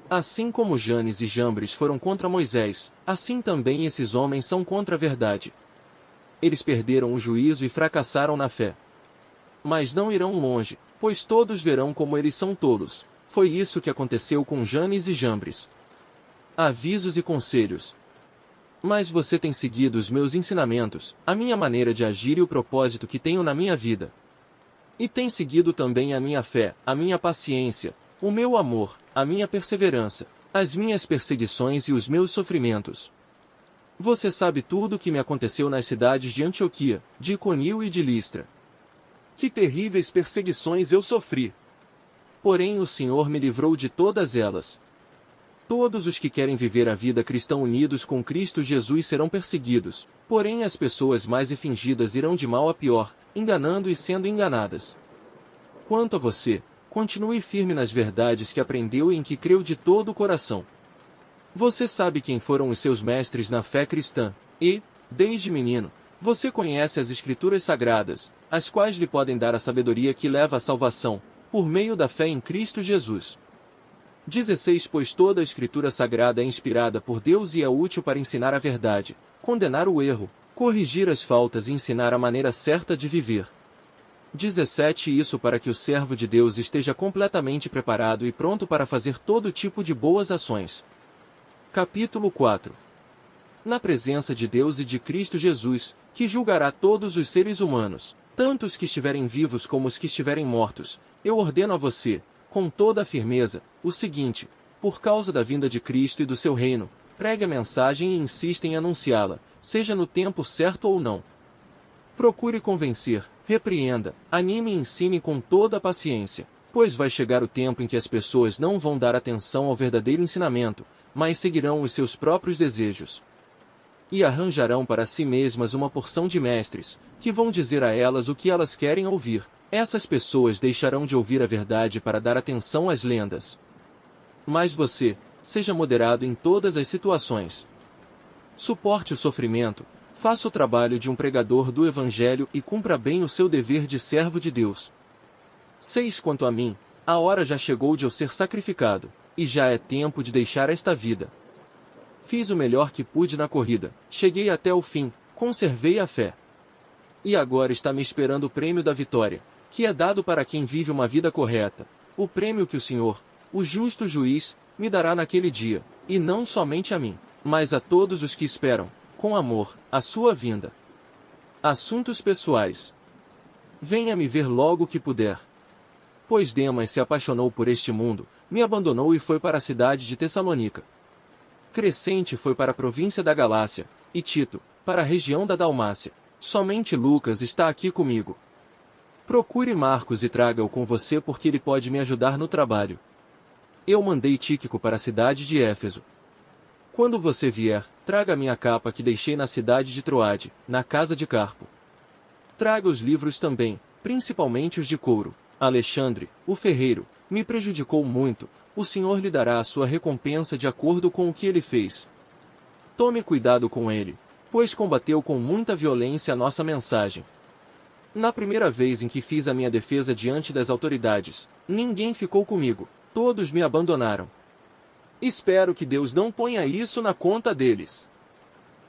Assim como Janes e Jambres foram contra Moisés, assim também esses homens são contra a verdade. Eles perderam o juízo e fracassaram na fé. Mas não irão longe, pois todos verão como eles são tolos. Foi isso que aconteceu com Janes e Jambres. Avisos e conselhos. Mas você tem seguido os meus ensinamentos, a minha maneira de agir e o propósito que tenho na minha vida. E tem seguido também a minha fé, a minha paciência, o meu amor, a minha perseverança, as minhas perseguições e os meus sofrimentos. Você sabe tudo o que me aconteceu nas cidades de Antioquia, de Iconio e de Listra. Que terríveis perseguições eu sofri! Porém o Senhor me livrou de todas elas. Todos os que querem viver a vida cristã unidos com Cristo Jesus serão perseguidos, porém as pessoas mais fingidas irão de mal a pior, enganando e sendo enganadas. Quanto a você, continue firme nas verdades que aprendeu e em que creu de todo o coração. Você sabe quem foram os seus mestres na fé cristã, e, desde menino, você conhece as Escrituras Sagradas, as quais lhe podem dar a sabedoria que leva à salvação, por meio da fé em Cristo Jesus. 16 Pois toda a Escritura Sagrada é inspirada por Deus e é útil para ensinar a verdade, condenar o erro, corrigir as faltas e ensinar a maneira certa de viver. 17 Isso para que o servo de Deus esteja completamente preparado e pronto para fazer todo tipo de boas ações. Capítulo 4. Na presença de Deus e de Cristo Jesus, que julgará todos os seres humanos, tanto os que estiverem vivos como os que estiverem mortos, eu ordeno a você, com toda a firmeza, o seguinte: por causa da vinda de Cristo e do seu reino, pregue a mensagem e insista em anunciá-la, seja no tempo certo ou não. Procure convencer, repreenda, anime e ensine com toda a paciência, pois vai chegar o tempo em que as pessoas não vão dar atenção ao verdadeiro ensinamento, mas seguirão os seus próprios desejos. E arranjarão para si mesmas uma porção de mestres, que vão dizer a elas o que elas querem ouvir. Essas pessoas deixarão de ouvir a verdade para dar atenção às lendas. Mas você, seja moderado em todas as situações. Suporte o sofrimento, faça o trabalho de um pregador do Evangelho e cumpra bem o seu dever de servo de Deus. 6 Quanto a mim, a hora já chegou de eu ser sacrificado, e já é tempo de deixar esta vida. Fiz o melhor que pude na corrida, cheguei até o fim, conservei a fé. E agora está me esperando o prêmio da vitória, que é dado para quem vive uma vida correta, o prêmio que o Senhor, o justo juiz, me dará naquele dia, e não somente a mim, mas a todos os que esperam, com amor, a sua vinda. Assuntos pessoais. Venha me ver logo que puder. Pois Demas se apaixonou por este mundo, me abandonou e foi para a cidade de Tessalônica. Crescente foi para a província da Galácia, e Tito, para a região da Dalmácia. Somente Lucas está aqui comigo. Procure Marcos e traga-o com você porque ele pode me ajudar no trabalho. Eu mandei Tíquico para a cidade de Éfeso. Quando você vier, traga a minha capa que deixei na cidade de Troade, na casa de Carpo. Traga os livros também, principalmente os de couro. Alexandre, o ferreiro, me prejudicou muito, o Senhor lhe dará a sua recompensa de acordo com o que ele fez. Tome cuidado com ele, pois combateu com muita violência a nossa mensagem. Na primeira vez em que fiz a minha defesa diante das autoridades, ninguém ficou comigo, todos me abandonaram. Espero que Deus não ponha isso na conta deles.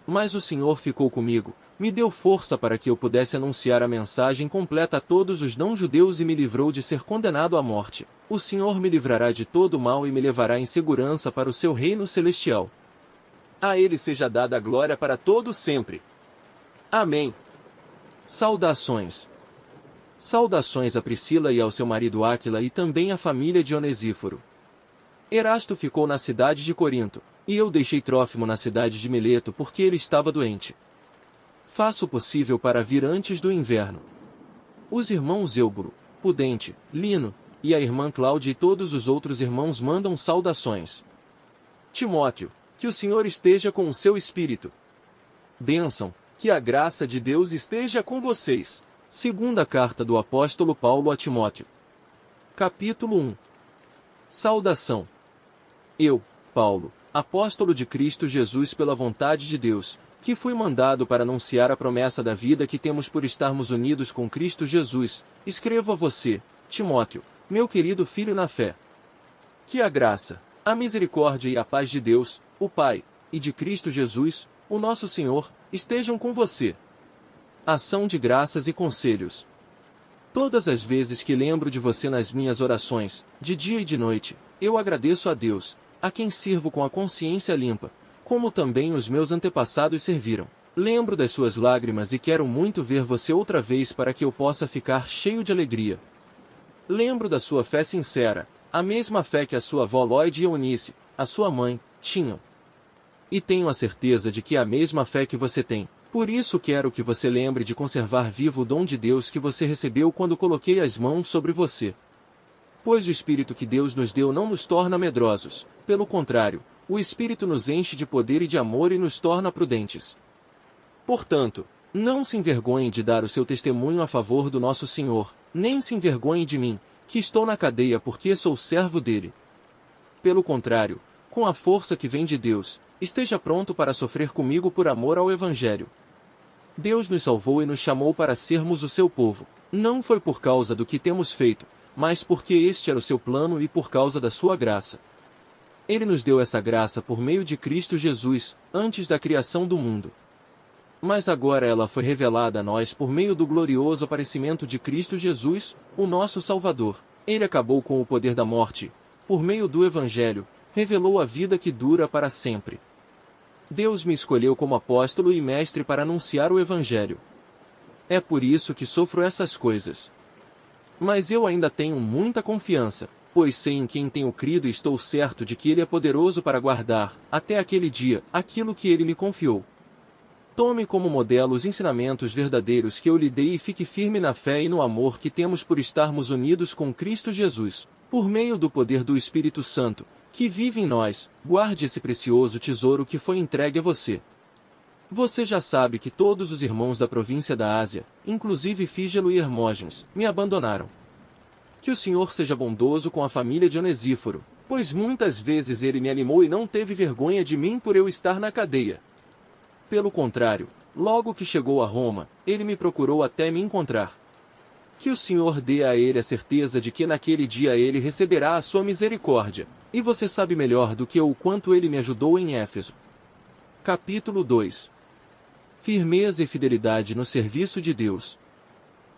Mas o Senhor ficou comigo, me deu força para que eu pudesse anunciar a mensagem completa a todos os não-judeus e me livrou de ser condenado à morte. O Senhor me livrará de todo o mal e me levará em segurança para o seu reino celestial. A Ele seja dada a glória para todo sempre. Amém. Saudações. Saudações a Priscila e ao seu marido Áquila e também à família de Onesíforo. Erasto ficou na cidade de Corinto, e eu deixei Trófimo na cidade de Mileto porque ele estava doente. Faço o possível para vir antes do inverno. Os irmãos Eúbulo, Pudente, Lino, e a irmã Cláudia e todos os outros irmãos mandam saudações. Timóteo, que o Senhor esteja com o seu espírito. Bênção, que a graça de Deus esteja com vocês. Segunda carta do apóstolo Paulo a Timóteo. Capítulo 1. Saudação. Eu, Paulo, apóstolo de Cristo Jesus pela vontade de Deus, que fui mandado para anunciar a promessa da vida que temos por estarmos unidos com Cristo Jesus, escrevo a você, Timóteo, meu querido filho na fé. Que a graça, a misericórdia e a paz de Deus, o Pai, e de Cristo Jesus, o nosso Senhor, estejam com você. Ação de graças e conselhos. Todas as vezes que lembro de você nas minhas orações, de dia e de noite, eu agradeço a Deus, a quem sirvo com a consciência limpa, como também os meus antepassados serviram. Lembro das suas lágrimas e quero muito ver você outra vez para que eu possa ficar cheio de alegria. Lembro da sua fé sincera, a mesma fé que a sua avó Lloyd e Eunice, a sua mãe, tinham. E tenho a certeza de que é a mesma fé que você tem. Por isso quero que você lembre de conservar vivo o dom de Deus que você recebeu quando coloquei as mãos sobre você. Pois o Espírito que Deus nos deu não nos torna medrosos, pelo contrário, o Espírito nos enche de poder e de amor e nos torna prudentes. Portanto, não se envergonhe de dar o seu testemunho a favor do nosso Senhor, nem se envergonhe de mim, que estou na cadeia porque sou servo dele. Pelo contrário, com a força que vem de Deus, esteja pronto para sofrer comigo por amor ao Evangelho. Deus nos salvou e nos chamou para sermos o seu povo. Não foi por causa do que temos feito, mas porque este era o seu plano e por causa da sua graça. Ele nos deu essa graça por meio de Cristo Jesus, antes da criação do mundo. Mas agora ela foi revelada a nós por meio do glorioso aparecimento de Cristo Jesus, o nosso Salvador. Ele acabou com o poder da morte, por meio do Evangelho, revelou a vida que dura para sempre. Deus me escolheu como apóstolo e mestre para anunciar o Evangelho. É por isso que sofro essas coisas. Mas eu ainda tenho muita confiança, pois sei em quem tenho crido e estou certo de que Ele é poderoso para guardar, até aquele dia, aquilo que Ele me confiou. Tome como modelo os ensinamentos verdadeiros que eu lhe dei e fique firme na fé e no amor que temos por estarmos unidos com Cristo Jesus. Por meio do poder do Espírito Santo, que vive em nós, guarde esse precioso tesouro que foi entregue a você. Você já sabe que todos os irmãos da província da Ásia, inclusive Fígelo e Hermógenes, me abandonaram. Que o Senhor seja bondoso com a família de Onesíforo, pois muitas vezes ele me animou e não teve vergonha de mim por eu estar na cadeia. Pelo contrário, logo que chegou a Roma, ele me procurou até me encontrar. Que o Senhor dê a ele a certeza de que naquele dia ele receberá a sua misericórdia, e você sabe melhor do que eu o quanto ele me ajudou em Éfeso. Capítulo 2. Firmeza e fidelidade no serviço de Deus.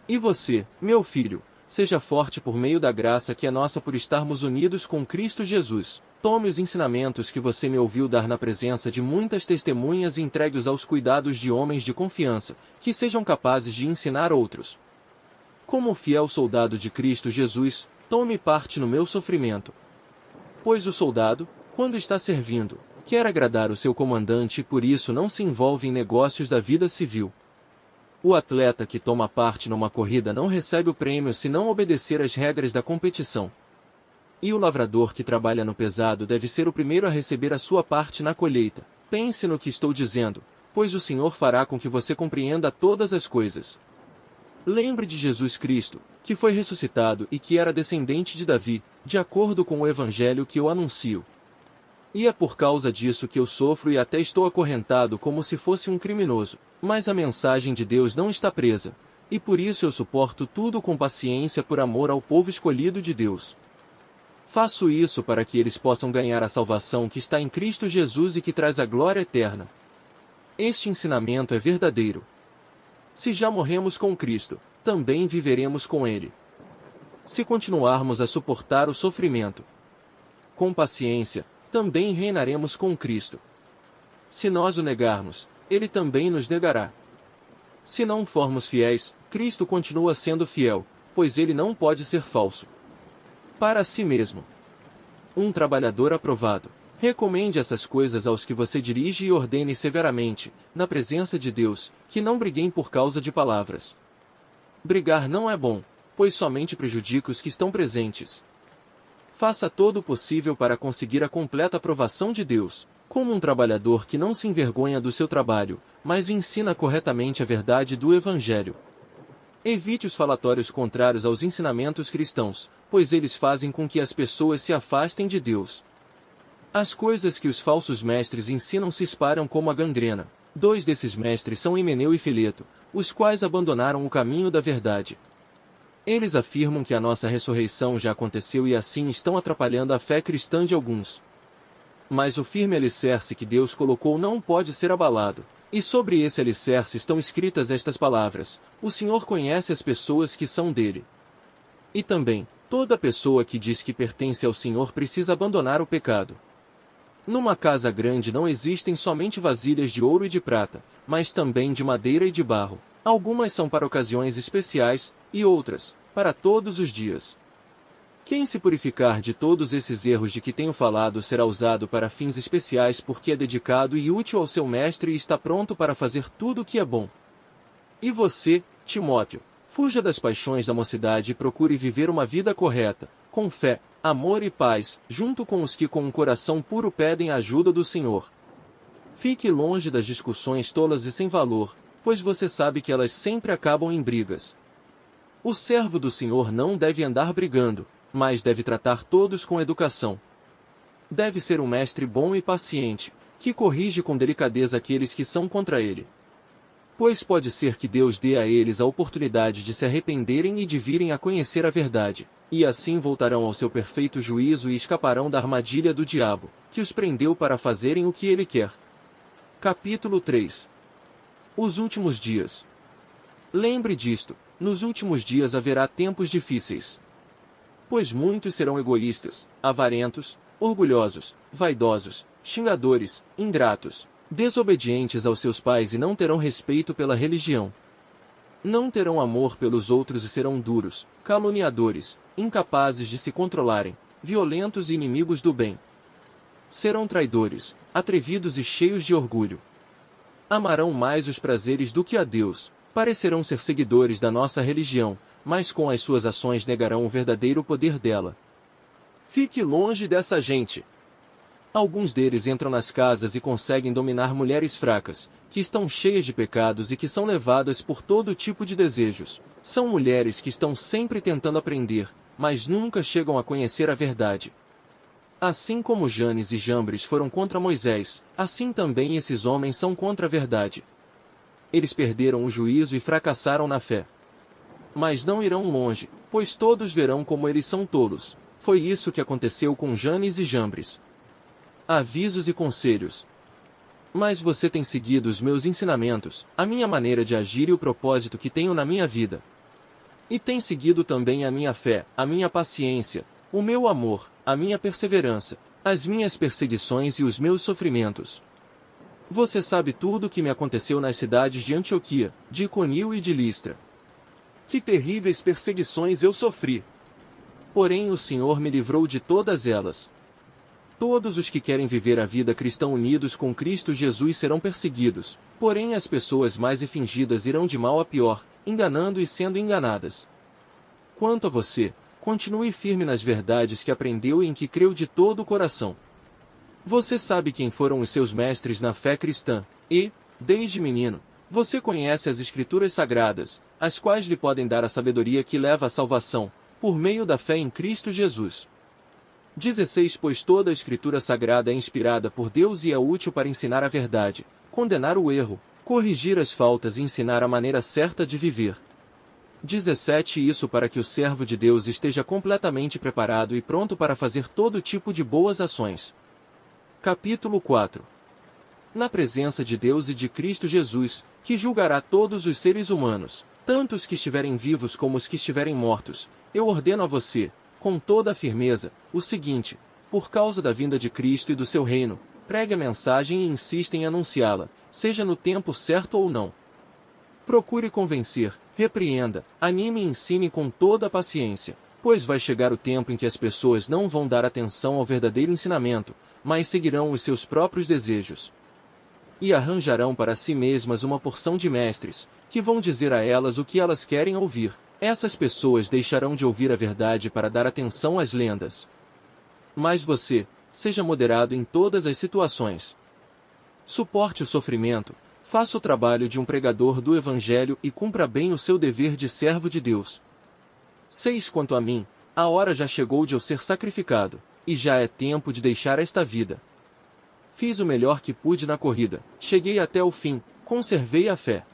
E você, meu filho, Seja forte por meio da graça que é nossa por estarmos unidos com Cristo Jesus. Tome os ensinamentos que você me ouviu dar na presença de muitas testemunhas e entregue-os aos cuidados de homens de confiança, que sejam capazes de ensinar outros. Como fiel soldado de Cristo Jesus, tome parte no meu sofrimento. Pois o soldado, quando está servindo, quer agradar o seu comandante e por isso não se envolve em negócios da vida civil. O atleta que toma parte numa corrida não recebe o prêmio se não obedecer às regras da competição. E o lavrador que trabalha no pesado deve ser o primeiro a receber a sua parte na colheita. Pense no que estou dizendo, pois o Senhor fará com que você compreenda todas as coisas. Lembre de Jesus Cristo, que foi ressuscitado e que era descendente de Davi, de acordo com o evangelho que eu anuncio. E é por causa disso que eu sofro e até estou acorrentado como se fosse um criminoso. Mas a mensagem de Deus não está presa, e por isso eu suporto tudo com paciência por amor ao povo escolhido de Deus. Faço isso para que eles possam ganhar a salvação que está em Cristo Jesus e que traz a glória eterna. Este ensinamento é verdadeiro. Se já morremos com Cristo, também viveremos com Ele. Se continuarmos a suportar o sofrimento com paciência, também reinaremos com Cristo. Se nós o negarmos, Ele também nos negará. Se não formos fiéis, Cristo continua sendo fiel, pois Ele não pode ser falso. Para si mesmo. Um trabalhador aprovado. Recomende essas coisas aos que você dirige e ordene severamente, na presença de Deus, que não briguem por causa de palavras. Brigar não é bom, pois somente prejudica os que estão presentes. Faça todo o possível para conseguir a completa aprovação de Deus, como um trabalhador que não se envergonha do seu trabalho, mas ensina corretamente a verdade do Evangelho. Evite os falatórios contrários aos ensinamentos cristãos, pois eles fazem com que as pessoas se afastem de Deus. As coisas que os falsos mestres ensinam se espalham como a gangrena. 2 desses mestres são Himeneu e Fileto, os quais abandonaram o caminho da verdade. Eles afirmam que a nossa ressurreição já aconteceu e assim estão atrapalhando a fé cristã de alguns. Mas o firme alicerce que Deus colocou não pode ser abalado. E sobre esse alicerce estão escritas estas palavras: o Senhor conhece as pessoas que são dele. E também, toda pessoa que diz que pertence ao Senhor precisa abandonar o pecado. Numa casa grande não existem somente vasilhas de ouro e de prata, mas também de madeira e de barro. Algumas são para ocasiões especiais, e outras, para todos os dias. Quem se purificar de todos esses erros de que tenho falado será usado para fins especiais porque é dedicado e útil ao seu mestre e está pronto para fazer tudo o que é bom. E você, Timóteo, fuja das paixões da mocidade e procure viver uma vida correta, com fé, amor e paz, junto com os que com um coração puro pedem a ajuda do Senhor. Fique longe das discussões tolas e sem valor, pois você sabe que elas sempre acabam em brigas. O servo do Senhor não deve andar brigando, mas deve tratar todos com educação. Deve ser um mestre bom e paciente, que corrige com delicadeza aqueles que são contra ele. Pois pode ser que Deus dê a eles a oportunidade de se arrependerem e de virem a conhecer a verdade, e assim voltarão ao seu perfeito juízo e escaparão da armadilha do diabo, que os prendeu para fazerem o que ele quer. Capítulo 3. Os últimos dias. Lembre disto, nos últimos dias haverá tempos difíceis. Pois muitos serão egoístas, avarentos, orgulhosos, vaidosos, xingadores, ingratos, desobedientes aos seus pais e não terão respeito pela religião. Não terão amor pelos outros e serão duros, caluniadores, incapazes de se controlarem, violentos e inimigos do bem. Serão traidores, atrevidos e cheios de orgulho. Amarão mais os prazeres do que a Deus, parecerão ser seguidores da nossa religião, mas com as suas ações negarão o verdadeiro poder dela. Fique longe dessa gente. Alguns deles entram nas casas e conseguem dominar mulheres fracas, que estão cheias de pecados e que são levadas por todo tipo de desejos. São mulheres que estão sempre tentando aprender, mas nunca chegam a conhecer a verdade. Assim como Janes e Jambres foram contra Moisés, assim também esses homens são contra a verdade. Eles perderam o juízo e fracassaram na fé. Mas não irão longe, pois todos verão como eles são tolos. Foi isso que aconteceu com Janes e Jambres. Avisos e conselhos. Mas você tem seguido os meus ensinamentos, a minha maneira de agir e o propósito que tenho na minha vida. E tem seguido também a minha fé, a minha paciência, o meu amor, a minha perseverança, as minhas perseguições e os meus sofrimentos. Você sabe tudo o que me aconteceu nas cidades de Antioquia, de Iconio e de Listra. Que terríveis perseguições eu sofri! Porém o Senhor me livrou de todas elas. Todos os que querem viver a vida cristã unidos com Cristo Jesus serão perseguidos, porém as pessoas mais fingidas irão de mal a pior, enganando e sendo enganadas. Quanto a você, continue firme nas verdades que aprendeu e em que creu de todo o coração. Você sabe quem foram os seus mestres na fé cristã, e, desde menino, você conhece as Escrituras Sagradas, as quais lhe podem dar a sabedoria que leva à salvação, por meio da fé em Cristo Jesus. 16 Pois toda a Escritura Sagrada é inspirada por Deus e é útil para ensinar a verdade, condenar o erro, corrigir as faltas e ensinar a maneira certa de viver. 17 Isso para que o servo de Deus esteja completamente preparado e pronto para fazer todo tipo de boas ações. Capítulo 4 Na presença de Deus e de Cristo Jesus, que julgará todos os seres humanos, tanto os que estiverem vivos como os que estiverem mortos, eu ordeno a você, com toda a firmeza, o seguinte: por causa da vinda de Cristo e do seu reino, pregue a mensagem e insista em anunciá-la, seja no tempo certo ou não. Procure convencer, repreenda, anime e ensine com toda a paciência, pois vai chegar o tempo em que as pessoas não vão dar atenção ao verdadeiro ensinamento, mas seguirão os seus próprios desejos. E arranjarão para si mesmas uma porção de mestres, que vão dizer a elas o que elas querem ouvir. Essas pessoas deixarão de ouvir a verdade para dar atenção às lendas. Mas você, seja moderado em todas as situações. Suporte o sofrimento, faça o trabalho de um pregador do Evangelho e cumpra bem o seu dever de servo de Deus. 6 Quanto a mim, a hora já chegou de eu ser sacrificado, e já é tempo de deixar esta vida. Fiz o melhor que pude na corrida, cheguei até o fim, conservei a fé.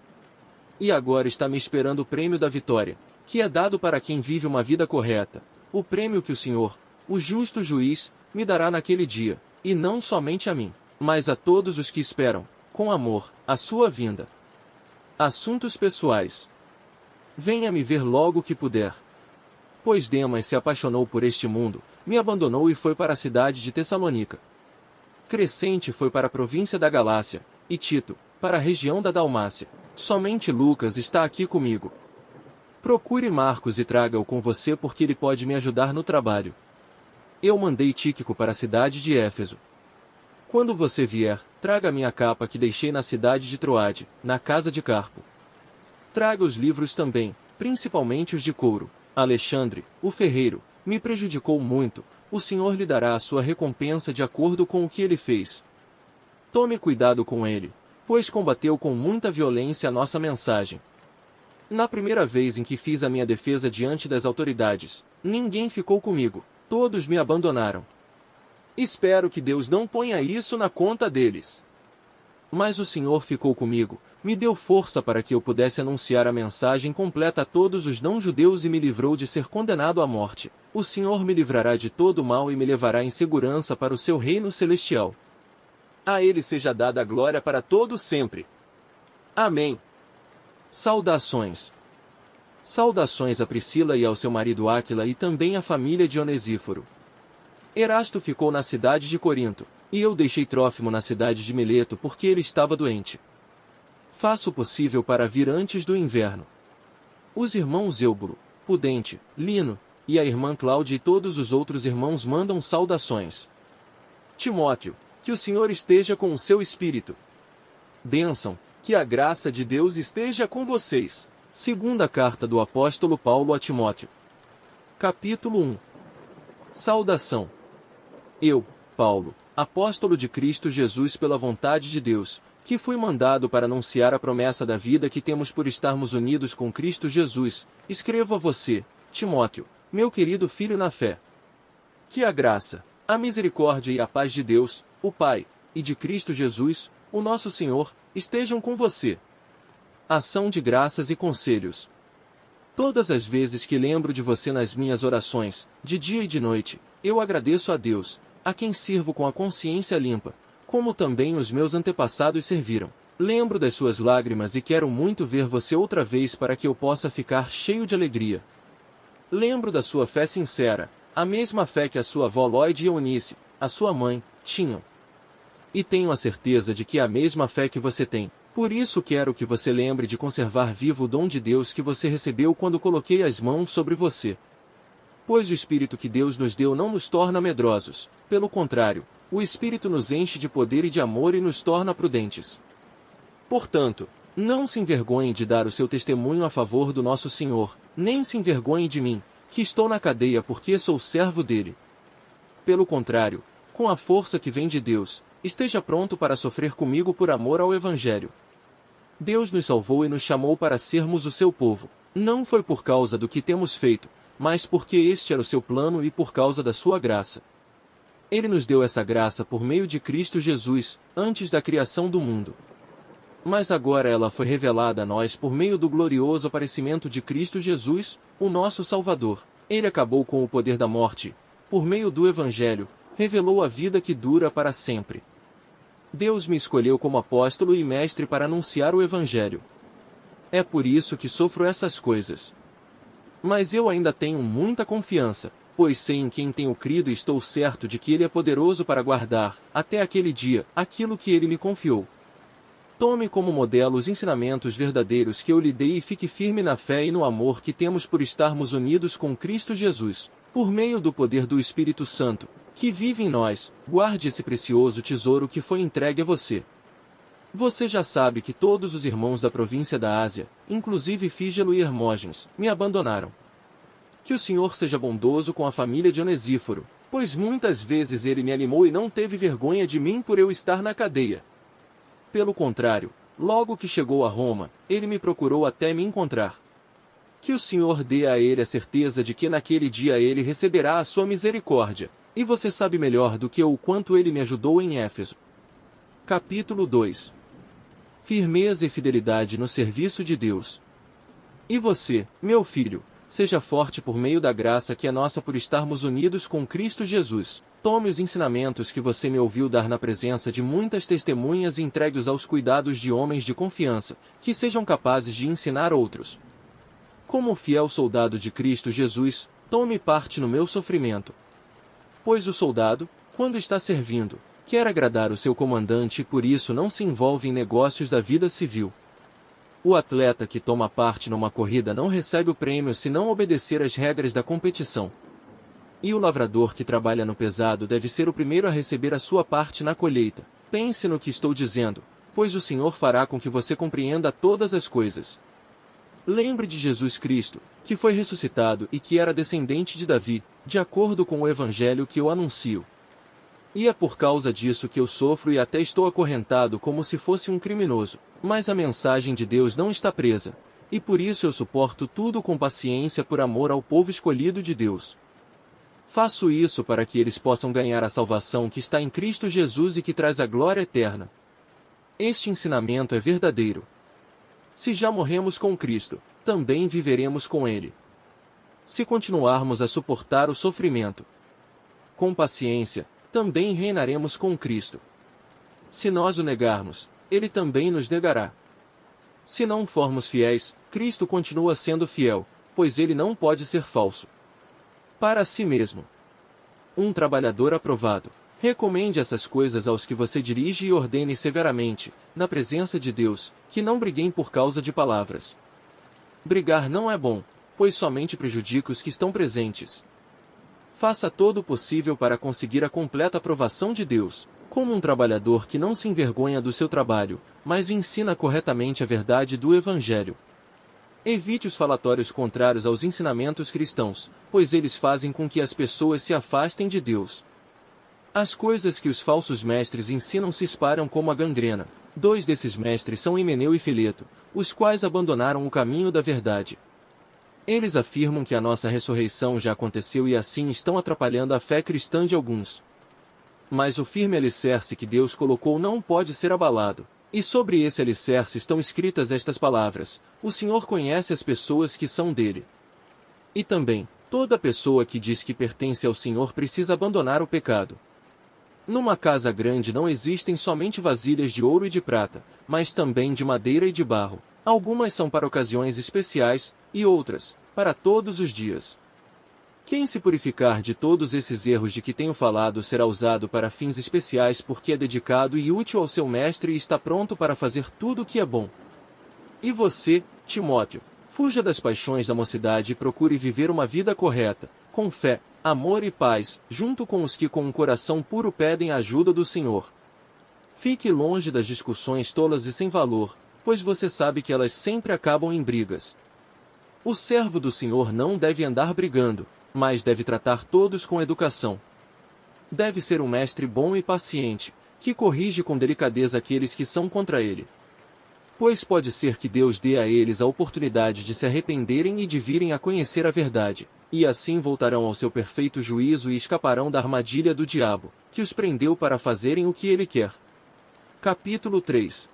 E agora está me esperando o prêmio da vitória, que é dado para quem vive uma vida correta, o prêmio que o Senhor, o justo juiz, me dará naquele dia, e não somente a mim, mas a todos os que esperam, com amor, a sua vinda. Assuntos pessoais. Venha me ver logo que puder. Pois Demas se apaixonou por este mundo, me abandonou e foi para a cidade de Tessalônica. Crescente foi para a província da Galácia, e Tito, para a região da Dalmácia. Somente Lucas está aqui comigo. Procure Marcos e traga-o com você porque ele pode me ajudar no trabalho. Eu mandei Tíquico para a cidade de Éfeso. Quando você vier, traga a minha capa que deixei na cidade de Troade, na casa de Carpo. Traga os livros também, principalmente os de couro. Alexandre, o ferreiro, me prejudicou muito, o Senhor lhe dará a sua recompensa de acordo com o que ele fez. Tome cuidado com ele, pois combateu com muita violência a nossa mensagem. Na primeira vez em que fiz a minha defesa diante das autoridades, ninguém ficou comigo, todos me abandonaram. Espero que Deus não ponha isso na conta deles. Mas o Senhor ficou comigo, me deu força para que eu pudesse anunciar a mensagem completa a todos os não-judeus e me livrou de ser condenado à morte. O Senhor me livrará de todo o mal e me levará em segurança para o seu reino celestial. A Ele seja dada a glória para todo sempre. Amém. Saudações. Saudações a Priscila e ao seu marido Áquila e também à família de Onesíforo. Erasto ficou na cidade de Corinto, e eu deixei Trófimo na cidade de Mileto porque ele estava doente. Faço o possível para vir antes do inverno. Os irmãos Eubulo, Pudente, Lino, e a irmã Cláudia e todos os outros irmãos mandam saudações. Timóteo, que o Senhor esteja com o seu espírito. Bênção, que a graça de Deus esteja com vocês. Segunda carta do apóstolo Paulo a Timóteo. Capítulo 1. Saudação. Eu, Paulo, apóstolo de Cristo Jesus pela vontade de Deus, que fui mandado para anunciar a promessa da vida que temos por estarmos unidos com Cristo Jesus, escrevo a você, Timóteo, meu querido filho na fé. Que a graça, a misericórdia e a paz de Deus, o Pai, e de Cristo Jesus, o nosso Senhor, estejam com você. Ação de graças e conselhos. Todas as vezes que lembro de você nas minhas orações, de dia e de noite, eu agradeço a Deus, a quem sirvo com a consciência limpa, como também os meus antepassados serviram. Lembro das suas lágrimas e quero muito ver você outra vez para que eu possa ficar cheio de alegria. Lembro da sua fé sincera, a mesma fé que a sua avó Lloyd e Eunice, a sua mãe, tinham. E tenho a certeza de que é a mesma fé que você tem. Por isso quero que você lembre de conservar vivo o dom de Deus que você recebeu quando coloquei as mãos sobre você. Pois o Espírito que Deus nos deu não nos torna medrosos, pelo contrário, o Espírito nos enche de poder e de amor e nos torna prudentes. Portanto, não se envergonhe de dar o seu testemunho a favor do nosso Senhor, nem se envergonhe de mim, que estou na cadeia porque sou servo dele. Pelo contrário, com a força que vem de Deus, esteja pronto para sofrer comigo por amor ao Evangelho. Deus nos salvou e nos chamou para sermos o seu povo. Não foi por causa do que temos feito, mas porque este era o seu plano e por causa da sua graça. Ele nos deu essa graça por meio de Cristo Jesus, antes da criação do mundo. Mas agora ela foi revelada a nós por meio do glorioso aparecimento de Cristo Jesus, o nosso Salvador. Ele acabou com o poder da morte. Por meio do Evangelho, revelou a vida que dura para sempre. Deus me escolheu como apóstolo e mestre para anunciar o Evangelho. É por isso que sofro essas coisas. Mas eu ainda tenho muita confiança, pois sei em quem tenho crido e estou certo de que Ele é poderoso para guardar, até aquele dia, aquilo que Ele me confiou. Tome como modelo os ensinamentos verdadeiros que eu lhe dei e fique firme na fé e no amor que temos por estarmos unidos com Cristo Jesus, por meio do poder do Espírito Santo, que vive em nós. Guarde esse precioso tesouro que foi entregue a você. Você já sabe que todos os irmãos da província da Ásia, inclusive Fígelo e Hermógenes, me abandonaram. Que o Senhor seja bondoso com a família de Onesíforo, pois muitas vezes ele me animou e não teve vergonha de mim por eu estar na cadeia. Pelo contrário, logo que chegou a Roma, ele me procurou até me encontrar. Que o Senhor dê a ele a certeza de que naquele dia ele receberá a sua misericórdia, e você sabe melhor do que eu o quanto ele me ajudou em Éfeso. Capítulo 2. Firmeza e fidelidade no serviço de Deus. E você, meu filho, seja forte por meio da graça que é nossa por estarmos unidos com Cristo Jesus. Tome os ensinamentos que você me ouviu dar na presença de muitas testemunhas e entregue-os aos cuidados de homens de confiança, que sejam capazes de ensinar outros. Como fiel soldado de Cristo Jesus, tome parte no meu sofrimento. Pois o soldado, quando está servindo, quer agradar o seu comandante e por isso não se envolve em negócios da vida civil. O atleta que toma parte numa corrida não recebe o prêmio se não obedecer às regras da competição. E o lavrador que trabalha no pesado deve ser o primeiro a receber a sua parte na colheita. Pense no que estou dizendo, pois o Senhor fará com que você compreenda todas as coisas. Lembre de Jesus Cristo, que foi ressuscitado e que era descendente de Davi, de acordo com o Evangelho que eu anuncio. E é por causa disso que eu sofro e até estou acorrentado como se fosse um criminoso. Mas a mensagem de Deus não está presa, e por isso eu suporto tudo com paciência por amor ao povo escolhido de Deus. Faço isso para que eles possam ganhar a salvação que está em Cristo Jesus e que traz a glória eterna. Este ensinamento é verdadeiro. Se já morremos com Cristo, também viveremos com Ele. Se continuarmos a suportar o sofrimento com paciência, também reinaremos com Cristo. Se nós o negarmos, Ele também nos negará. Se não formos fiéis, Cristo continua sendo fiel, pois Ele não pode ser falso. Para si mesmo. Um trabalhador aprovado. Recomende essas coisas aos que você dirige e ordene severamente, na presença de Deus, que não briguem por causa de palavras. Brigar não é bom, pois somente prejudica os que estão presentes. Faça todo o possível para conseguir a completa aprovação de Deus, como um trabalhador que não se envergonha do seu trabalho, mas ensina corretamente a verdade do Evangelho. Evite os falatórios contrários aos ensinamentos cristãos, pois eles fazem com que as pessoas se afastem de Deus. As coisas que os falsos mestres ensinam se espalham como a gangrena. 2 desses mestres são Himeneu e Fileto, os quais abandonaram o caminho da verdade. Eles afirmam que a nossa ressurreição já aconteceu e assim estão atrapalhando a fé cristã de alguns. Mas o firme alicerce que Deus colocou não pode ser abalado. E sobre esse alicerce estão escritas estas palavras: o Senhor conhece as pessoas que são dele. E também, toda pessoa que diz que pertence ao Senhor precisa abandonar o pecado. Numa casa grande não existem somente vasilhas de ouro e de prata, mas também de madeira e de barro. Algumas são para ocasiões especiais, e outras, para todos os dias. Quem se purificar de todos esses erros de que tenho falado será usado para fins especiais porque é dedicado e útil ao seu mestre e está pronto para fazer tudo o que é bom. E você, Timóteo, fuja das paixões da mocidade e procure viver uma vida correta, com fé, amor e paz, junto com os que com um coração puro pedem a ajuda do Senhor. Fique longe das discussões tolas e sem valor, pois você sabe que elas sempre acabam em brigas. O servo do Senhor não deve andar brigando, mas deve tratar todos com educação. Deve ser um mestre bom e paciente, que corrige com delicadeza aqueles que são contra ele. Pois pode ser que Deus dê a eles a oportunidade de se arrependerem e de virem a conhecer a verdade, e assim voltarão ao seu perfeito juízo e escaparão da armadilha do diabo, que os prendeu para fazerem o que ele quer. Capítulo 3.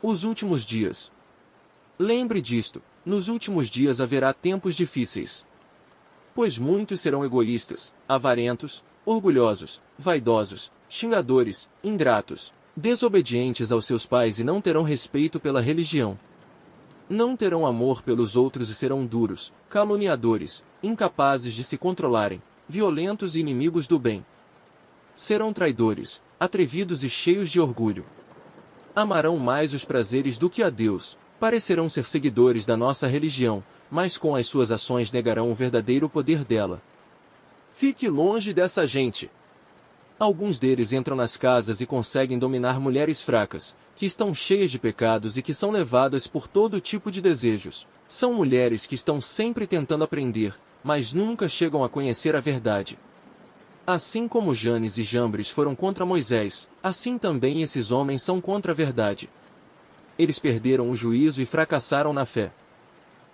Os últimos dias. Lembre disto, nos últimos dias haverá tempos difíceis. Pois muitos serão egoístas, avarentos, orgulhosos, vaidosos, xingadores, ingratos, desobedientes aos seus pais e não terão respeito pela religião. Não terão amor pelos outros e serão duros, caluniadores, incapazes de se controlarem, violentos e inimigos do bem. Serão traidores, atrevidos e cheios de orgulho. Amarão mais os prazeres do que a Deus, parecerão ser seguidores da nossa religião, mas com as suas ações negarão o verdadeiro poder dela. Fique longe dessa gente. Alguns deles entram nas casas e conseguem dominar mulheres fracas, que estão cheias de pecados e que são levadas por todo tipo de desejos. São mulheres que estão sempre tentando aprender, mas nunca chegam a conhecer a verdade. Assim como Janes e Jambres foram contra Moisés, assim também esses homens são contra a verdade. Eles perderam o juízo e fracassaram na fé.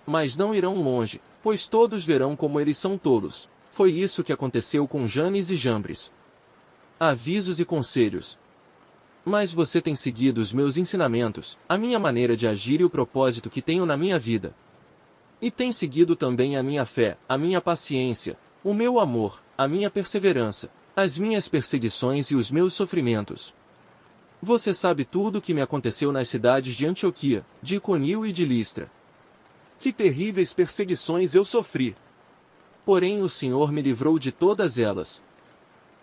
Mas não irão longe, pois todos verão como eles são tolos. Foi isso que aconteceu com Janes e Jambres. Avisos e conselhos. Mas você tem seguido os meus ensinamentos, a minha maneira de agir e o propósito que tenho na minha vida. E tem seguido também a minha fé, a minha paciência, o meu amor, a minha perseverança, as minhas perseguições e os meus sofrimentos. Você sabe tudo o que me aconteceu nas cidades de Antioquia, de Iconio e de Listra. Que terríveis perseguições eu sofri! Porém o Senhor me livrou de todas elas.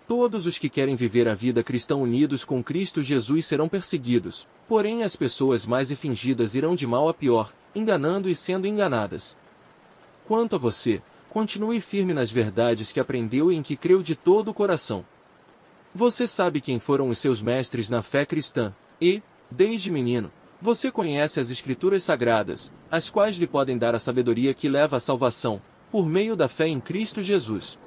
Todos os que querem viver a vida cristã unidos com Cristo Jesus serão perseguidos, porém as pessoas mais e fingidas irão de mal a pior, enganando e sendo enganadas. Quanto a você, continue firme nas verdades que aprendeu e em que creu de todo o coração. Você sabe quem foram os seus mestres na fé cristã, e, desde menino, você conhece as Escrituras Sagradas, as quais lhe podem dar a sabedoria que leva à salvação, por meio da fé em Cristo Jesus.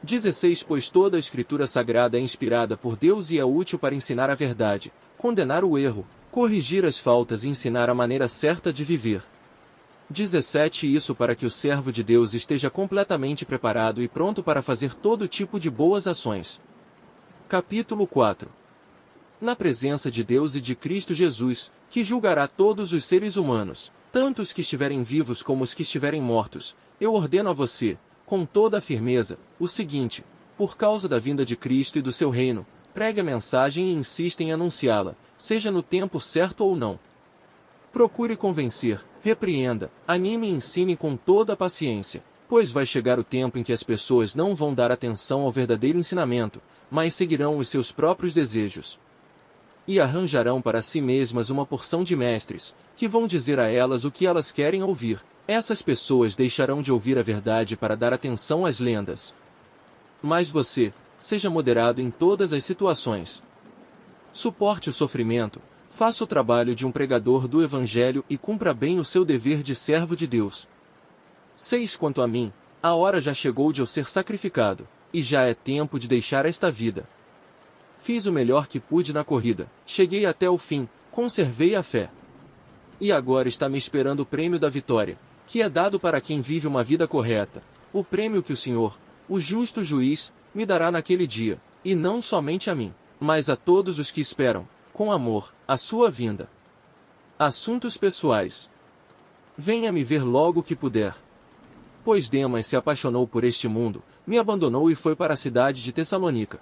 16 Pois toda a Escritura Sagrada é inspirada por Deus e é útil para ensinar a verdade, condenar o erro, corrigir as faltas e ensinar a maneira certa de viver. 17 Isso para que o servo de Deus esteja completamente preparado e pronto para fazer todo tipo de boas ações. Capítulo 4. Na presença de Deus e de Cristo Jesus, que julgará todos os seres humanos, tanto os que estiverem vivos como os que estiverem mortos, eu ordeno a você, com toda a firmeza, o seguinte: por causa da vinda de Cristo e do seu reino, pregue a mensagem e insista em anunciá-la, seja no tempo certo ou não. Procure convencer, repreenda, anime e ensine com toda a paciência, pois vai chegar o tempo em que as pessoas não vão dar atenção ao verdadeiro ensinamento, mas seguirão os seus próprios desejos. E arranjarão para si mesmas uma porção de mestres, que vão dizer a elas o que elas querem ouvir. Essas pessoas deixarão de ouvir a verdade para dar atenção às lendas. Mas você, seja moderado em todas as situações. Suporte o sofrimento, faça o trabalho de um pregador do Evangelho e cumpra bem o seu dever de servo de Deus. 6 Quanto a mim, a hora já chegou de eu ser sacrificado, e já é tempo de deixar esta vida. Fiz o melhor que pude na corrida, cheguei até o fim, conservei a fé. E agora está me esperando o prêmio da vitória, que é dado para quem vive uma vida correta, o prêmio que o Senhor, o justo juiz, me dará naquele dia, e não somente a mim, mas a todos os que esperam, com amor, a sua vinda. Assuntos pessoais. Venha me ver logo que puder. Pois Demas se apaixonou por este mundo, me abandonou e foi para a cidade de Tessalônica.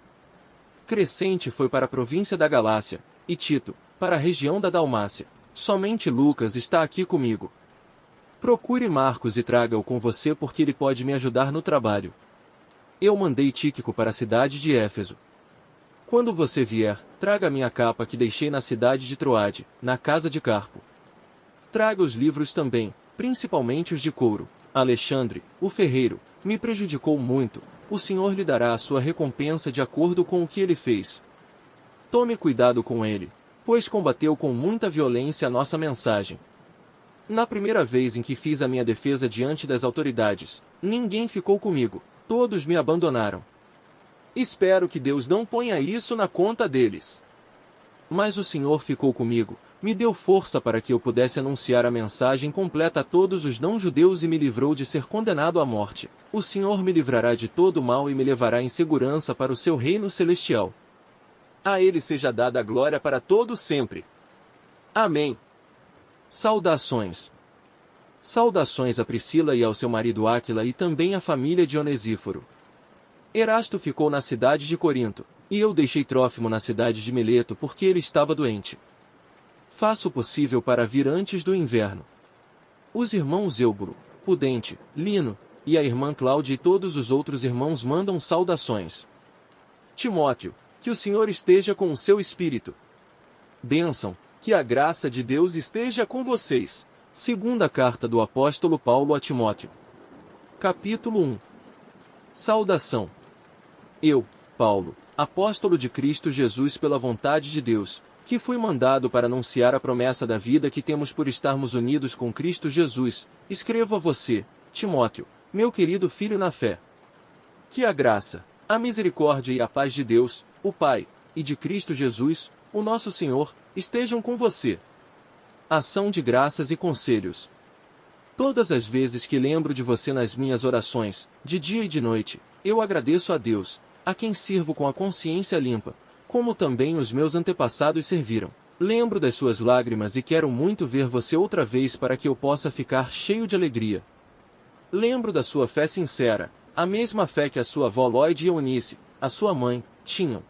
Crescente foi para a província da Galácia, e Tito, para a região da Dalmácia. Somente Lucas está aqui comigo. Procure Marcos e traga-o com você porque ele pode me ajudar no trabalho. Eu mandei Tíquico para a cidade de Éfeso. Quando você vier, traga a minha capa que deixei na cidade de Troade, na casa de Carpo. Traga os livros também, principalmente os de couro. Alexandre, o ferreiro, me prejudicou muito. O Senhor lhe dará a sua recompensa de acordo com o que ele fez. Tome cuidado com ele, pois combateu com muita violência a nossa mensagem. Na primeira vez em que fiz a minha defesa diante das autoridades, ninguém ficou comigo, todos me abandonaram. Espero que Deus não ponha isso na conta deles. Mas o Senhor ficou comigo, me deu força para que eu pudesse anunciar a mensagem completa a todos os não-judeus e me livrou de ser condenado à morte. O Senhor me livrará de todo mal e me levará em segurança para o seu reino celestial. A ele seja dada a glória para todo sempre. Amém. Saudações. Saudações a Priscila e ao seu marido Áquila e também à família de Onesíforo. Erasto ficou na cidade de Corinto, e eu deixei Trófimo na cidade de Mileto porque ele estava doente. Faço o possível para vir antes do inverno. Os irmãos Euburo, Pudente, Lino, e a irmã Cláudia e todos os outros irmãos mandam saudações. Timóteo, que o Senhor esteja com o seu espírito. Bênção, que a graça de Deus esteja com vocês. Segunda carta do apóstolo Paulo a Timóteo. Capítulo 1. Saudação. Eu, Paulo, apóstolo de Cristo Jesus pela vontade de Deus, que fui mandado para anunciar a promessa da vida que temos por estarmos unidos com Cristo Jesus, escrevo a você, Timóteo, meu querido filho na fé. Que a graça, a misericórdia e a paz de Deus, o Pai, e de Cristo Jesus, o nosso Senhor, estejam com você. Ação de graças e conselhos. Todas as vezes que lembro de você nas minhas orações, de dia e de noite, eu agradeço a Deus, a quem sirvo com a consciência limpa, como também os meus antepassados serviram. Lembro das suas lágrimas e quero muito ver você outra vez para que eu possa ficar cheio de alegria. Lembro da sua fé sincera, a mesma fé que a sua avó Lloyd e Eunice, a sua mãe, tinham.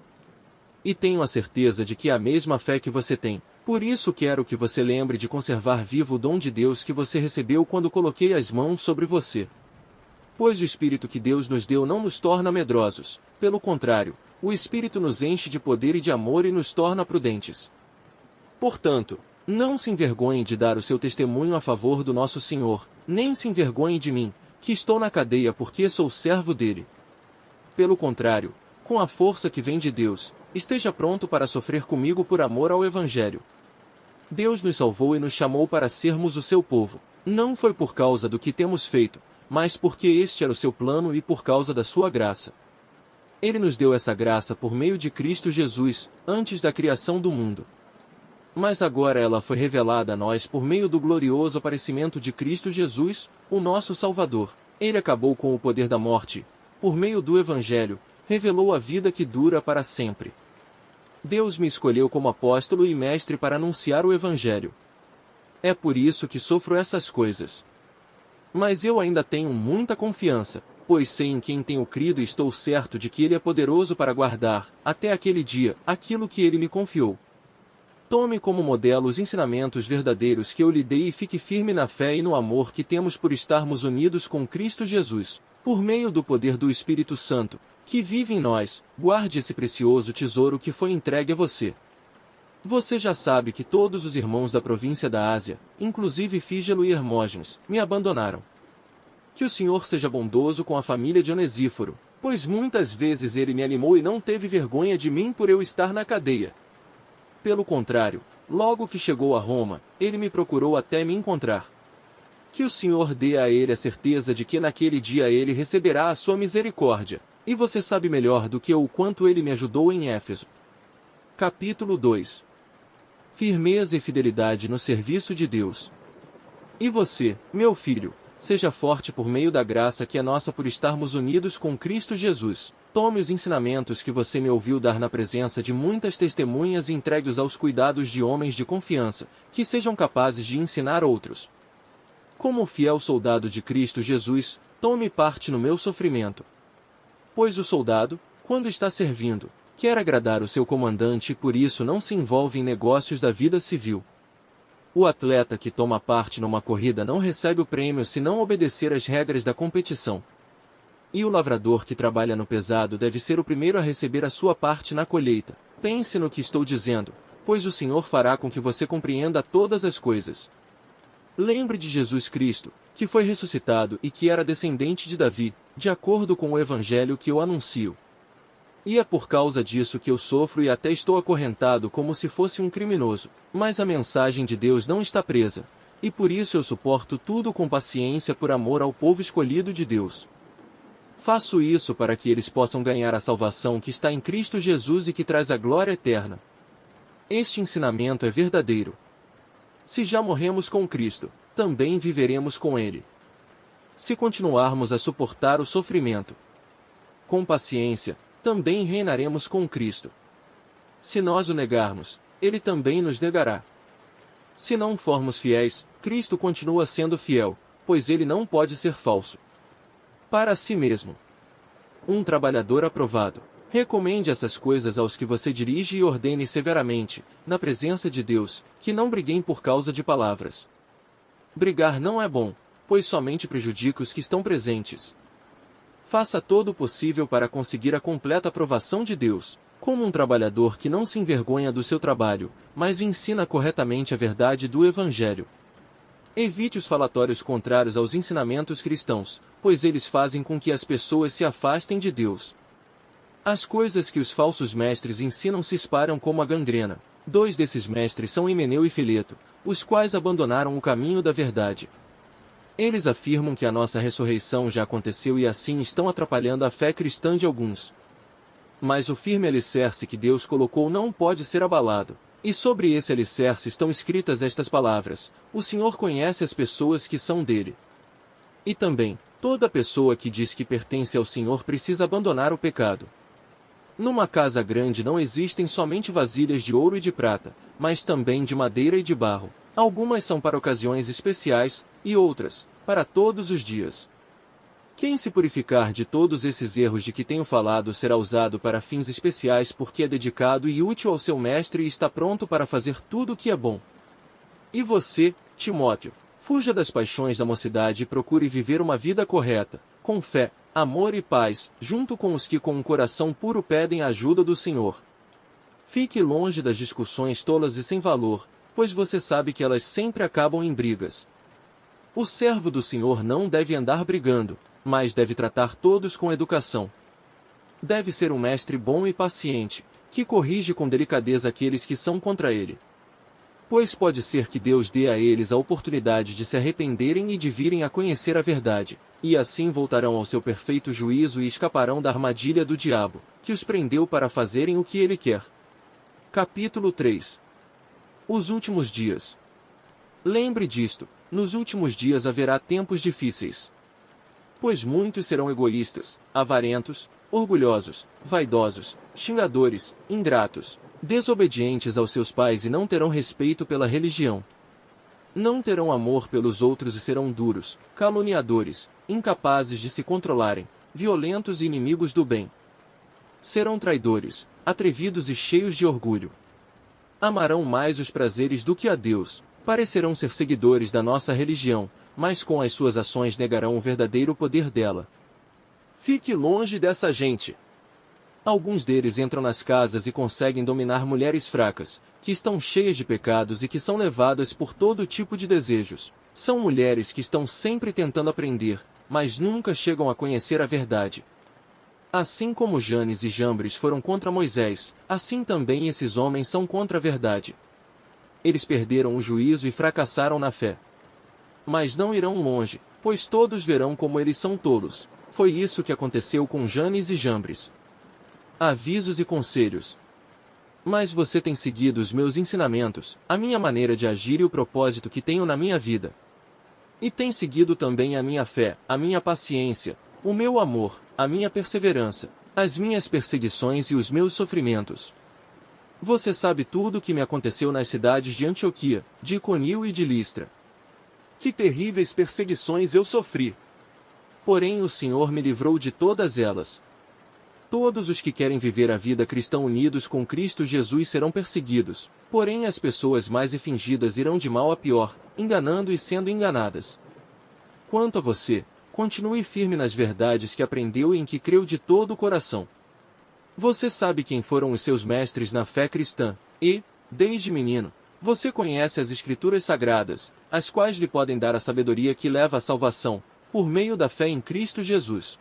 E tenho a certeza de que é a mesma fé que você tem, por isso quero que você lembre de conservar vivo o dom de Deus que você recebeu quando coloquei as mãos sobre você. Pois o Espírito que Deus nos deu não nos torna medrosos, pelo contrário, o Espírito nos enche de poder e de amor e nos torna prudentes. Portanto, não se envergonhe de dar o seu testemunho a favor do nosso Senhor, nem se envergonhe de mim, que estou na cadeia porque sou servo dele. Pelo contrário, com a força que vem de Deus, esteja pronto para sofrer comigo por amor ao Evangelho. Deus nos salvou e nos chamou para sermos o seu povo. Não foi por causa do que temos feito, mas porque este era o seu plano e por causa da sua graça. Ele nos deu essa graça por meio de Cristo Jesus, antes da criação do mundo. Mas agora ela foi revelada a nós por meio do glorioso aparecimento de Cristo Jesus, o nosso Salvador. Ele acabou com o poder da morte, por meio do Evangelho, revelou a vida que dura para sempre. Deus me escolheu como apóstolo e mestre para anunciar o Evangelho. É por isso que sofro essas coisas. Mas eu ainda tenho muita confiança, pois sei em quem tenho crido e estou certo de que Ele é poderoso para guardar, até aquele dia, aquilo que Ele me confiou. Tome como modelo os ensinamentos verdadeiros que eu lhe dei e fique firme na fé e no amor que temos por estarmos unidos com Cristo Jesus, por meio do poder do Espírito Santo, que vive em nós. Guarde esse precioso tesouro que foi entregue a você. Você já sabe que todos os irmãos da província da Ásia, inclusive Fígelo e Hermógenes, me abandonaram. Que o Senhor seja bondoso com a família de Onesíforo, pois muitas vezes ele me animou e não teve vergonha de mim por eu estar na cadeia. Pelo contrário, logo que chegou a Roma, ele me procurou até me encontrar. Que o Senhor dê a ele a certeza de que naquele dia ele receberá a sua misericórdia, e você sabe melhor do que eu o quanto ele me ajudou em Éfeso. Capítulo 2. Firmeza e fidelidade no serviço de Deus. E você, meu filho, seja forte por meio da graça que é nossa por estarmos unidos com Cristo Jesus. Tome os ensinamentos que você me ouviu dar na presença de muitas testemunhas e entregue-os aos cuidados de homens de confiança, que sejam capazes de ensinar outros. Como fiel soldado de Cristo Jesus, tome parte no meu sofrimento. Pois o soldado, quando está servindo, Quer agradar o seu comandante e por isso não se envolve em negócios da vida civil. O atleta que toma parte numa corrida não recebe o prêmio se não obedecer às regras da competição. E o lavrador que trabalha no pesado deve ser o primeiro a receber a sua parte na colheita. Pense no que estou dizendo, pois o Senhor fará com que você compreenda todas as coisas. Lembre de Jesus Cristo, que foi ressuscitado e que era descendente de Davi, de acordo com o evangelho que eu anuncio. E é por causa disso que eu sofro e até estou acorrentado como se fosse um criminoso. Mas a mensagem de Deus não está presa, e por isso eu suporto tudo com paciência por amor ao povo escolhido de Deus. Faço isso para que eles possam ganhar a salvação que está em Cristo Jesus e que traz a glória eterna. Este ensinamento é verdadeiro. Se já morremos com Cristo, também viveremos com Ele. Se continuarmos a suportar o sofrimento com paciência, também reinaremos com Cristo. Se nós o negarmos, Ele também nos negará. Se não formos fiéis, Cristo continua sendo fiel, pois Ele não pode ser falso. Para si mesmo. Um trabalhador aprovado. Recomende essas coisas aos que você dirige e ordene severamente, na presença de Deus, que não briguem por causa de palavras. Brigar não é bom, pois somente prejudica os que estão presentes. Faça todo o possível para conseguir a completa aprovação de Deus, como um trabalhador que não se envergonha do seu trabalho, mas ensina corretamente a verdade do Evangelho. Evite os falatórios contrários aos ensinamentos cristãos, pois eles fazem com que as pessoas se afastem de Deus. As coisas que os falsos mestres ensinam se espalham como a gangrena. 2 desses mestres são Himeneu e Fileto, os quais abandonaram o caminho da verdade. Eles afirmam que a nossa ressurreição já aconteceu e assim estão atrapalhando a fé cristã de alguns. Mas o firme alicerce que Deus colocou não pode ser abalado. E sobre esse alicerce estão escritas estas palavras: o Senhor conhece as pessoas que são dele. E também, toda pessoa que diz que pertence ao Senhor precisa abandonar o pecado. Numa casa grande não existem somente vasilhas de ouro e de prata, mas também de madeira e de barro. Algumas são para ocasiões especiais, e outras, para todos os dias. Quem se purificar de todos esses erros de que tenho falado será usado para fins especiais porque é dedicado e útil ao seu mestre e está pronto para fazer tudo o que é bom. E você, Timóteo, fuja das paixões da mocidade e procure viver uma vida correta, com fé, amor e paz, junto com os que com um coração puro pedem a ajuda do Senhor. Fique longe das discussões tolas e sem valor, pois você sabe que elas sempre acabam em brigas. O servo do Senhor não deve andar brigando, mas deve tratar todos com educação. Deve ser um mestre bom e paciente, que corrige com delicadeza aqueles que são contra ele. Pois pode ser que Deus dê a eles a oportunidade de se arrependerem e de virem a conhecer a verdade, e assim voltarão ao seu perfeito juízo e escaparão da armadilha do diabo, que os prendeu para fazerem o que ele quer. Capítulo 3. Os últimos dias. Lembre disto, nos últimos dias haverá tempos difíceis. Pois muitos serão egoístas, avarentos, orgulhosos, vaidosos, xingadores, ingratos, desobedientes aos seus pais e não terão respeito pela religião. Não terão amor pelos outros e serão duros, caluniadores, incapazes de se controlarem, violentos e inimigos do bem. Serão traidores, atrevidos e cheios de orgulho. Amarão mais os prazeres do que a Deus, parecerão ser seguidores da nossa religião, mas com as suas ações negarão o verdadeiro poder dela. Fique longe dessa gente. Alguns deles entram nas casas e conseguem dominar mulheres fracas, que estão cheias de pecados e que são levadas por todo tipo de desejos. São mulheres que estão sempre tentando aprender, mas nunca chegam a conhecer a verdade. Assim como Janes e Jambres foram contra Moisés, assim também esses homens são contra a verdade. Eles perderam o juízo e fracassaram na fé. Mas não irão longe, pois todos verão como eles são tolos. Foi isso que aconteceu com Janes e Jambres. Avisos e conselhos. Mas você tem seguido os meus ensinamentos, a minha maneira de agir e o propósito que tenho na minha vida. E tem seguido também a minha fé, a minha paciência, o meu amor, a minha perseverança, as minhas perseguições e os meus sofrimentos. Você sabe tudo o que me aconteceu nas cidades de Antioquia, de Iconio e de Listra. Que terríveis perseguições eu sofri! Porém o Senhor me livrou de todas elas. Todos os que querem viver a vida cristã unidos com Cristo Jesus serão perseguidos, porém as pessoas mais fingidas irão de mal a pior, enganando e sendo enganadas. Quanto a você, continue firme nas verdades que aprendeu e em que creu de todo o coração. Você sabe quem foram os seus mestres na fé cristã, e, desde menino, você conhece as Escrituras Sagradas, as quais lhe podem dar a sabedoria que leva à salvação, por meio da fé em Cristo Jesus.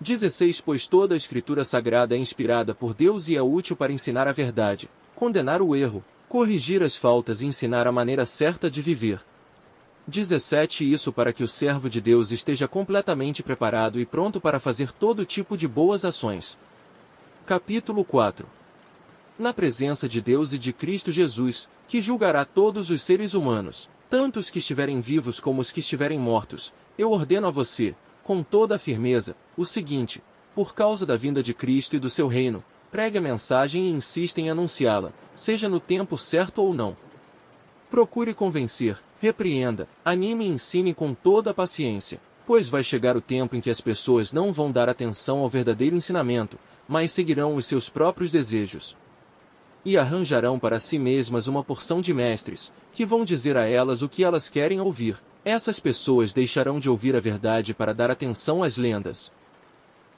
16 Pois toda a Escritura Sagrada é inspirada por Deus e é útil para ensinar a verdade, condenar o erro, corrigir as faltas e ensinar a maneira certa de viver. 17 Isso para que o servo de Deus esteja completamente preparado e pronto para fazer todo tipo de boas ações. Capítulo 4 Na presença de Deus e de Cristo Jesus, que julgará todos os seres humanos, tanto os que estiverem vivos como os que estiverem mortos, eu ordeno a você, com toda a firmeza, o seguinte: por causa da vinda de Cristo e do seu reino, pregue a mensagem e insista em anunciá-la, seja no tempo certo ou não. Procure convencer, repreenda, anime e ensine com toda a paciência, pois vai chegar o tempo em que as pessoas não vão dar atenção ao verdadeiro ensinamento, mas seguirão os seus próprios desejos. E arranjarão para si mesmas uma porção de mestres, que vão dizer a elas o que elas querem ouvir. Essas pessoas deixarão de ouvir a verdade para dar atenção às lendas.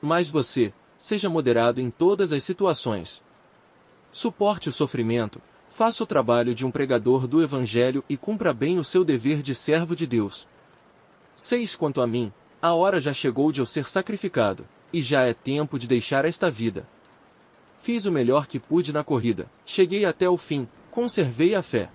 Mas você, seja moderado em todas as situações. Suporte o sofrimento, faça o trabalho de um pregador do Evangelho e cumpra bem o seu dever de servo de Deus. 6 Quanto a mim, a hora já chegou de eu ser sacrificado, e já é tempo de deixar esta vida. Fiz o melhor que pude na corrida, cheguei até o fim, conservei a fé.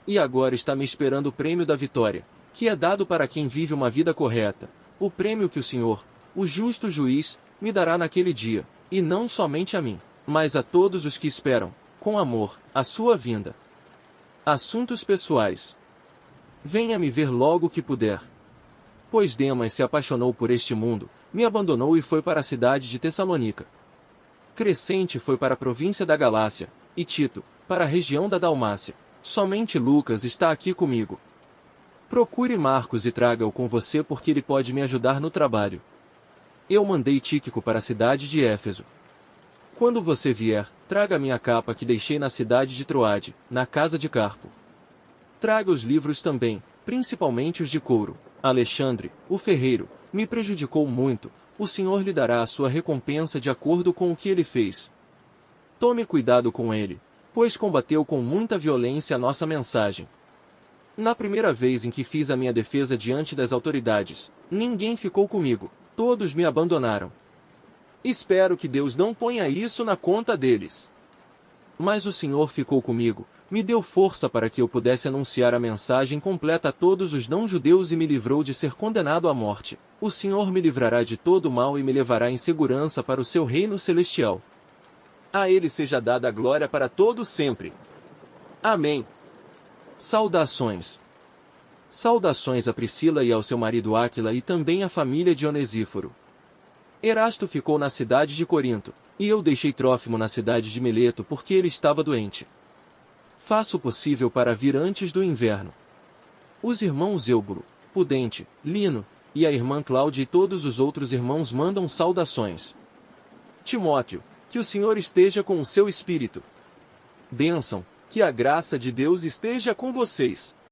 E agora está me esperando o prêmio da vitória, que é dado para quem vive uma vida correta, o prêmio que o Senhor, o justo juiz, me dará naquele dia, e não somente a mim, mas a todos os que esperam, com amor, a sua vinda. Assuntos pessoais. Venha me ver logo que puder. Pois Demas se apaixonou por este mundo, me abandonou e foi para a cidade de Tessalônica. Crescente foi para a província da Galácia, e Tito, para a região da Dalmácia. Somente Lucas está aqui comigo. Procure Marcos e traga-o com você porque ele pode me ajudar no trabalho. Eu mandei Tíquico para a cidade de Éfeso. Quando você vier, traga a minha capa que deixei na cidade de Troade, na casa de Carpo. Traga os livros também, principalmente os de couro. Alexandre, o ferreiro, me prejudicou muito, o Senhor lhe dará a sua recompensa de acordo com o que ele fez. Tome cuidado com ele, pois combateu com muita violência a nossa mensagem. Na primeira vez em que fiz a minha defesa diante das autoridades, ninguém ficou comigo, todos me abandonaram. Espero que Deus não ponha isso na conta deles. Mas o Senhor ficou comigo, me deu força para que eu pudesse anunciar a mensagem completa a todos os não-judeus e me livrou de ser condenado à morte. O Senhor me livrará de todo o mal e me levará em segurança para o seu reino celestial. A Ele seja dada a glória para todo sempre. Amém. Saudações. Saudações a Priscila e ao seu marido Áquila e também à família de Onesíforo. Erasto ficou na cidade de Corinto, e eu deixei Trófimo na cidade de Mileto porque ele estava doente. Faço o possível para vir antes do inverno. Os irmãos Eúbulo, Pudente, Lino, e a irmã Cláudia e todos os outros irmãos mandam saudações. Timóteo, que o Senhor esteja com o seu espírito. Bênção, que a graça de Deus esteja com vocês.